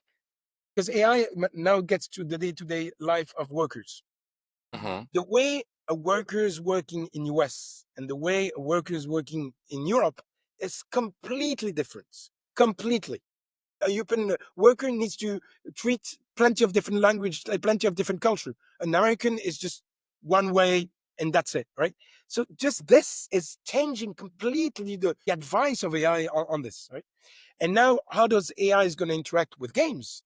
because AI now gets to the day-to-day life of workers. Mhm. The way a worker is working in US and the way a worker is working in Europe is completely different. Completely. A European worker needs to treat plenty of different language, plenty of different culture. An American is just one way and that's it, right? So just this is changing completely the advice of AI on this, right? And now, how does AI is going to interact with games?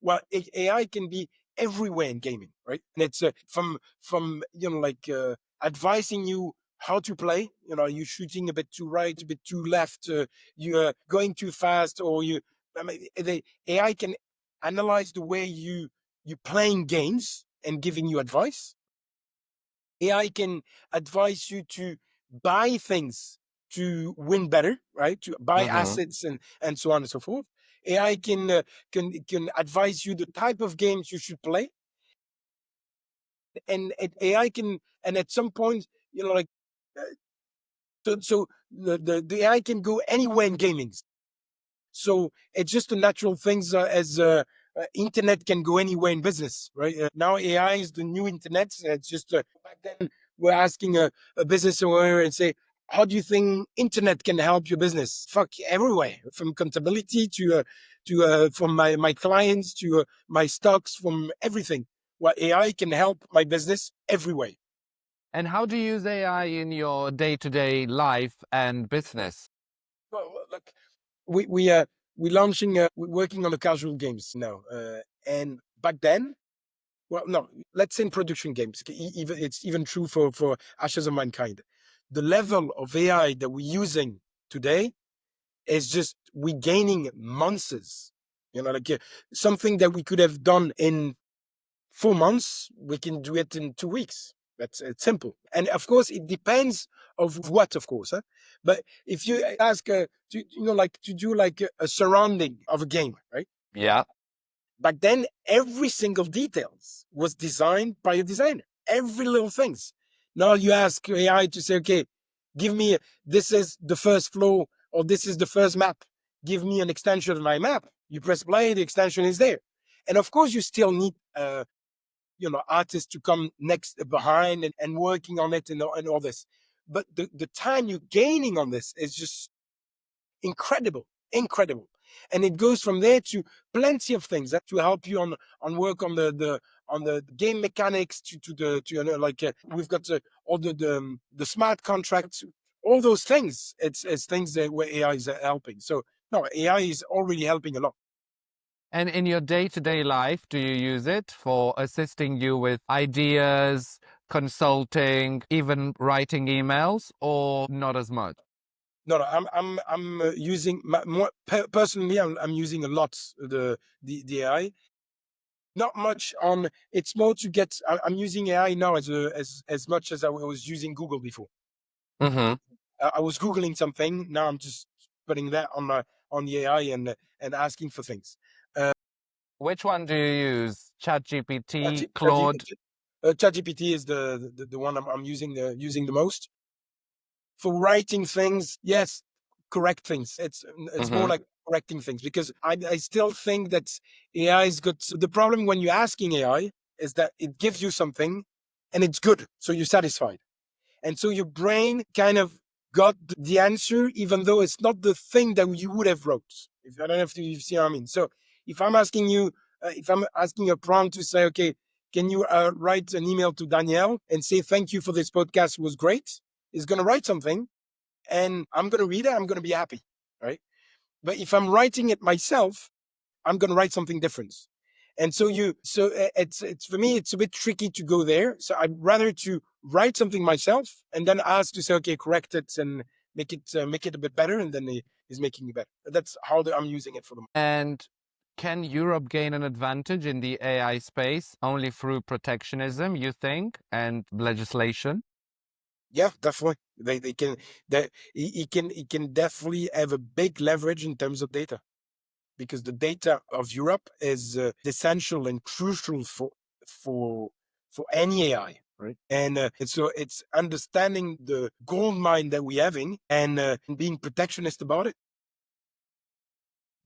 Well, AI can be everywhere in gaming, right? And it's from advising you how to play. You shooting a bit too right, a bit too left, you're going too fast, or you. I mean, the AI can analyze the way you playing games and giving you advice. AI can advise you to buy things to win better, right? To buy Mhm. assets and so on and so forth. AI can advise you the type of games you should play, and AI can, and at some point, uh, so the AI can go anywhere in gaming. So it's just a natural things as internet can go anywhere in business, right? Now AI is the new internet. It's just back then we're asking a business owner and say, how do you think internet can help your business? Fuck, everywhere, from contability to from my clients to my stocks, from everything. Well, AI can help my business everywhere. And how do you use AI in your day-to-day life and business? Well, look, we we launching we're working on the casual games now, and back then, well, no, let's say in production games, even it's even true for Ashes of Mankind. The level of AI that we're using today is just we gaining months. Something that we could have done in 4 months, we can do it in 2 weeks. That's It's simple, and of course, it depends of what, of course. Huh? But if you ask, to do like a surrounding of a game, right? Yeah. Back then, every single details was designed by a designer. Every little things. Now you ask AI to say, okay, give me this is the first floor or this is the first map. Give me an extension of my map. You press play, the extension is there. And of course, you still need artists to come next behind and working on it and all this. But the time you're gaining on this is just incredible, incredible. And it goes from there to plenty of things that to help you on work on the game mechanics to we've got all the smart contracts, all those things. It's things that where AI is helping. So no, AI is already helping a lot. And in your day-to-day life, do you use it for assisting you with ideas, consulting, even writing emails, or not as much? No, no, I'm using more personally. I'm using a lot the AI. Not much on. It's more to get. I'm using AI now as much as I was using Google before. Hmm. I was googling something. Now I'm just putting that on the AI and asking for things. Uh, Which one do you use? ChatGPT, ChatG- Claude? ChatGPT is the one I'm using the most for writing things. Yes, correct things. It's more Hmm. like correcting things because I still think that AI is good. So the problem when you're asking AI is that it gives you something and it's good, so you're satisfied. And so your brain kind of got the answer, even though it's not the thing that you would have wrote. If I don't know if you see what I mean. So if I'm asking you, if I'm asking a prompt to say, okay, can you write an email to Danielle and say thank you for this podcast, it was great? It's going to write something, and I'm going to read it. I'm going to be happy, right? But if I'm writing it myself, I'm going to write something different. And it's for me, it's a bit tricky to go there. So I'd rather to write something myself and then ask to say, okay, correct it and make it a bit better. And then it is making it better. That's how I'm using it for the moment. And can Europe gain an advantage in the AI space only through protectionism, you think, and legislation? Yeah, definitely. They can, that he can definitely have a big leverage in terms of data, because the data of Europe is essential and crucial for for any AI, right? And so it's understanding the gold mine that we're having and being protectionist about it.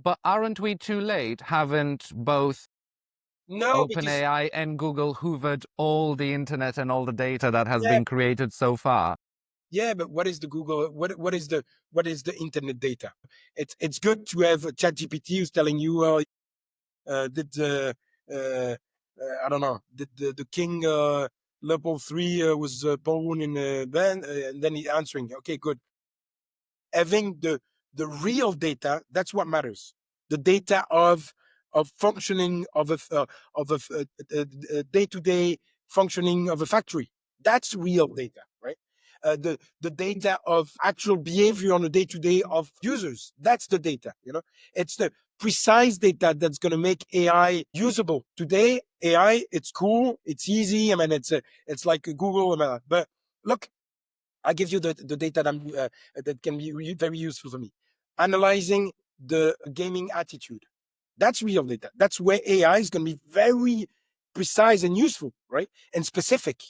But aren't we too late? Haven't both No, because OpenAI and Google hoovered all the internet and all the data that has yeah, been created so far? yeah, but what is the Google? What is the internet data? It's good to have a ChatGPT who's telling you, did I don't know, did the king Leopold III was born in then, and then he answering, okay, good. Having the real data, that's what matters. The data of functioning of a day-to-day functioning of a factory. That's real data, right? The data of actual behavior on a day-to-day of users. That's the data. It's the precise data that's going to make AI usable. Today, AI, it's cool, it's easy. I mean, it's like Google, but look, I give you the data that can be very useful for me. Analyzing the gaming attitude. That's real data. That's where AI is going to be very precise and useful, right? And specific.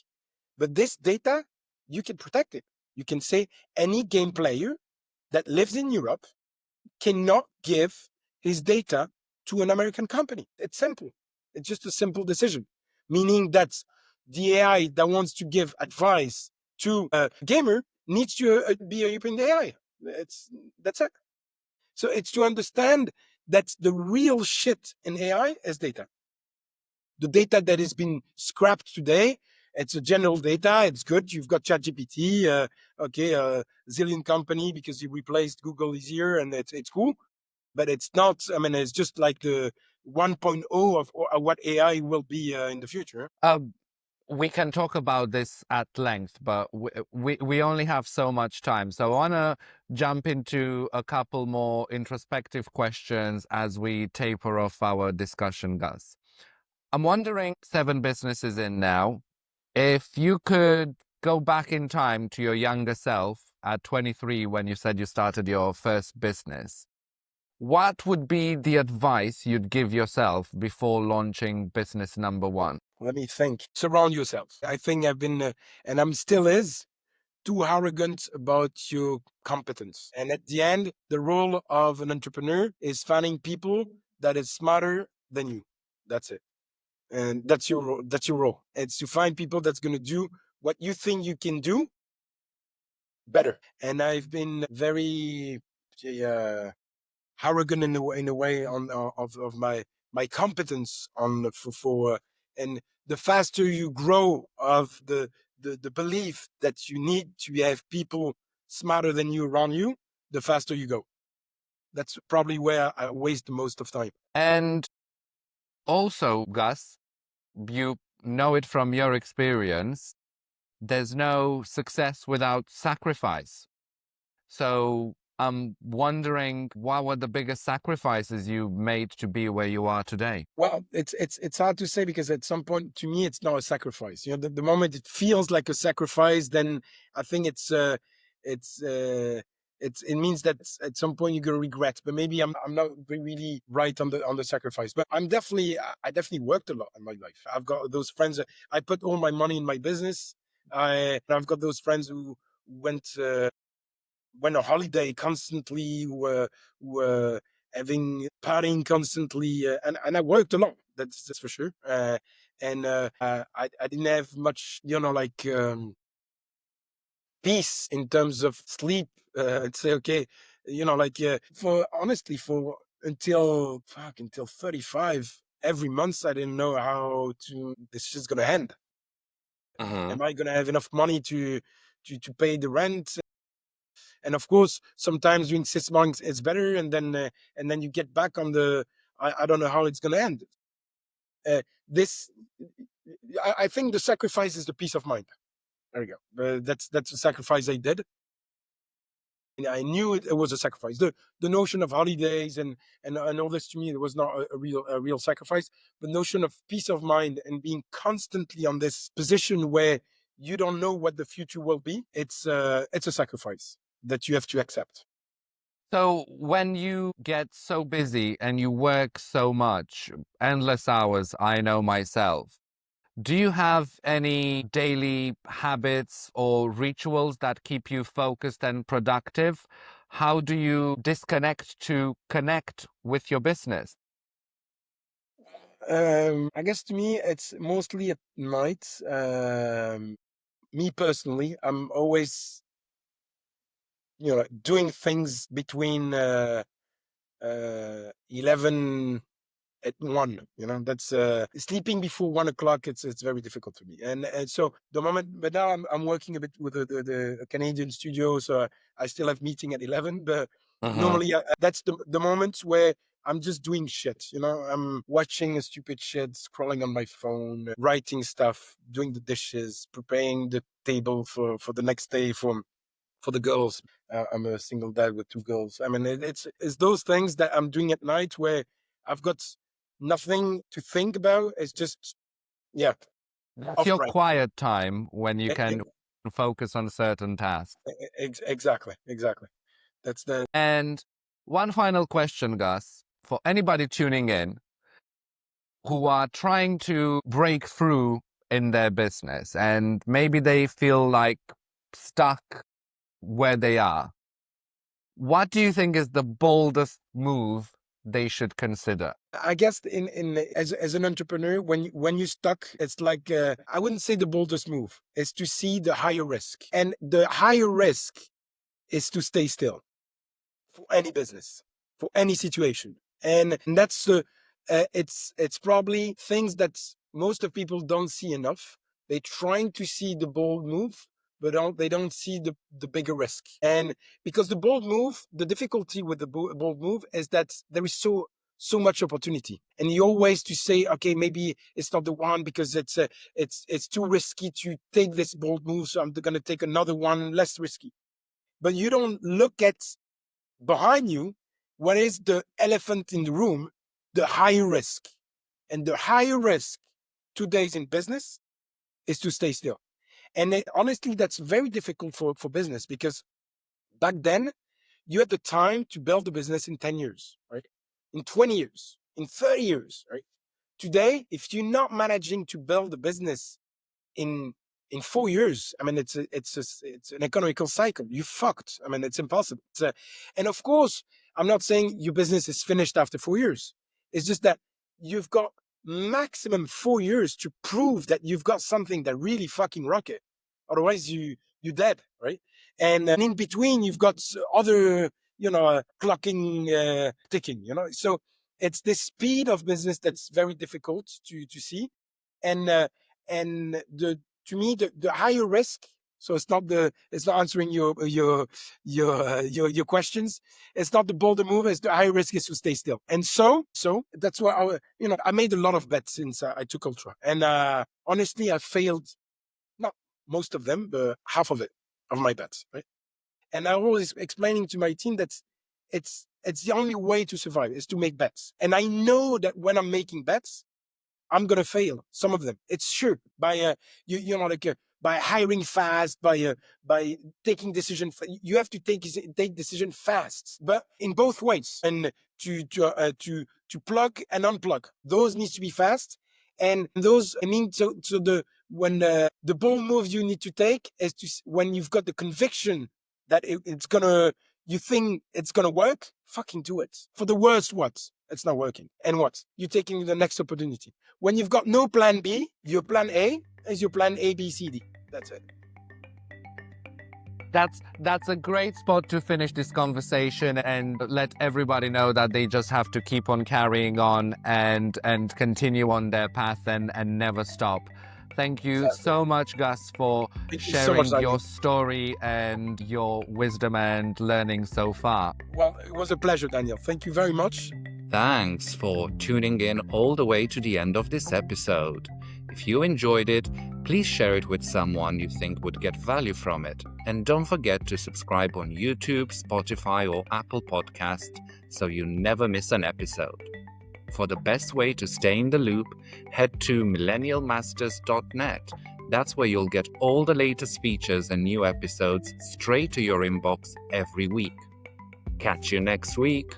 But this data, you can protect it. You can say any game player that lives in Europe cannot give his data to an American company. It's simple. It's just a simple decision, meaning that the AI that wants to give advice to a gamer needs to be a European AI. That's it. So it's to understand that the real shit in AI is data. The data that has been scrapped today, it's a general data. It's good. You've got ChatGPT, okay, zillion company because you replaced Google is here, and it's cool. But it's not. I mean, it's just like the 1.0 of what AI will be in the future. We can talk about this at length, but we only have so much time. So I want to jump into a couple more introspective questions as we taper off our discussion, Gus. I'm wondering, 7 businesses in now, if you could go back in time to your younger self at 23 when you said you started your first business, what would be the advice you'd give yourself before launching business number 1? Let me think. Surround yourself. I think I've been, and I'm still too arrogant about your competence. And at the end, the role of an entrepreneur is finding people that is smarter than you. That's it. And that's your role. That's your role. It's to find people that's going to do what you think you can do better. And I've been very uh, arrogant in a way on of my competence on for and the faster you grow of the belief that you need to have people smarter than you around you, the faster you go. That's probably where I waste the most of time. And also, Gus, you know it from your experience, there's no success without sacrifice. So I'm wondering, what were the biggest sacrifices you made to be where you are today? Well, it's hard to say because at some point, to me, it's not a sacrifice. The moment it feels like a sacrifice, then I think it's it means that at some point you're gonna regret. But maybe I'm not really right on the sacrifice. But I definitely worked a lot in my life. I've got those friends. I put all my money in my business. I've got those friends who went went on holiday constantly, were having partying constantly, and I worked a lot. That's for sure. I didn't have much, like peace in terms of sleep. I'd say okay, like for honestly for until 35. Every month, I didn't know how to. This is gonna end. Mhm. Am I gonna have enough money to pay the rent? And of course, sometimes doing 6 months is better, and then you get back on the. I don't know how it's going to end. This, I think, the sacrifice is the peace of mind. There we go. That's a sacrifice I did. And I knew it was a sacrifice. The notion of holidays and all this, to me, it was not a real sacrifice. The notion of peace of mind and being constantly on this position where you don't know what the future will be. It's a sacrifice that you have to accept. So when you get so busy and you work so much, endless hours, I know myself, do you have any daily habits or rituals that keep you focused and productive? how do you disconnect to connect with your business? I guess to me, it's mostly at night. Me personally, I'm always, doing things between 11 at 1. That's sleeping before 1 o'clock. It's very difficult for me. And so the moment, but now I'm working a bit with the Canadian studio, so I still have meeting at 11. But normally that's the moments where I'm just doing shit. I'm watching a stupid shit, scrolling on my phone, writing stuff, doing the dishes, preparing the table for the next day for the girls. I'm a single dad with 2 girls. I mean, it's those things that I'm doing at night where I've got nothing to think about. It's just, yeah, That's off your brain. quiet time when you E- can focus on certain tasks. Exactly. That's the. And one final question, Gus, for anybody tuning in who are trying to break through in their business and maybe they feel like stuck where they are. What do you think is the boldest move they should consider? I guess as an entrepreneur, when you're stuck, it's like I wouldn't say the boldest move is to see the higher risk, and the higher risk is to stay still for any business, for any situation. And that's it's probably things that most of people don't see enough. They're trying to see the bold move, but they don't see the bigger risk. And because the bold move, the difficulty with the bold move is that there is so much opportunity, and you always to say, okay, maybe it's not the one because it's too risky to take this bold move, so I'm going to take another one less risky. But you don't look at behind you, what is the elephant in the room? The higher risk. And the higher risk today in business is to stay still. And honestly, that's very difficult for business, because back then you had the time to build a business in 10 years, right? In 20 years, in 30 years, right? Today, if you're not managing to build a business in 4 years, I mean, it's an economical cycle. You fucked. I mean, it's impossible. And of course, I'm not saying your business is finished after 4 years. It's just that you've got maximum 4 years to prove that you've got something that really fucking rocket. Otherwise, you're dead, right? And in between, you've got other, clocking, ticking. So it's this speed of business that's very difficult to see. And the to me the higher risk, so it's not answering your questions. It's not the bolder move. It's the higher risk is to stay still. And so that's why I made a lot of bets since I took Ultra. And honestly, I failed, not most of them, but half of my bets, right? And I'm always explaining to my team that it's the only way to survive is to make bets. And I know that when I'm making bets, I'm gonna fail some of them. It's sure, by by hiring fast, by taking decision. You have to take decision fast, but in both ways, and to plug and unplug. Those needs to be fast, and those, I mean, so the bold move you need to take is when you've got the conviction that it's gonna, you think it's gonna work, fucking do it. For the worst, what? It's not working. And what? You're taking the next opportunity. When you've got no plan B, your plan A is your plan A, B, C, D. That's it. That's a great spot to finish this conversation and let everybody know that they just have to keep on carrying on and continue on their path and never stop. Thank you so much, Gus, for sharing your story and your wisdom and learning so far. Well, it was a pleasure, Daniel. Thank you very much. Thanks for tuning in all the way to the end of this episode. If you enjoyed it, please share it with someone you think would get value from it. And don't forget to subscribe on YouTube, Spotify, or Apple Podcasts so you never miss an episode. For the best way to stay in the loop, head to millennialmasters.net. That's where you'll get all the latest features and new episodes straight to your inbox every week. Catch you next week.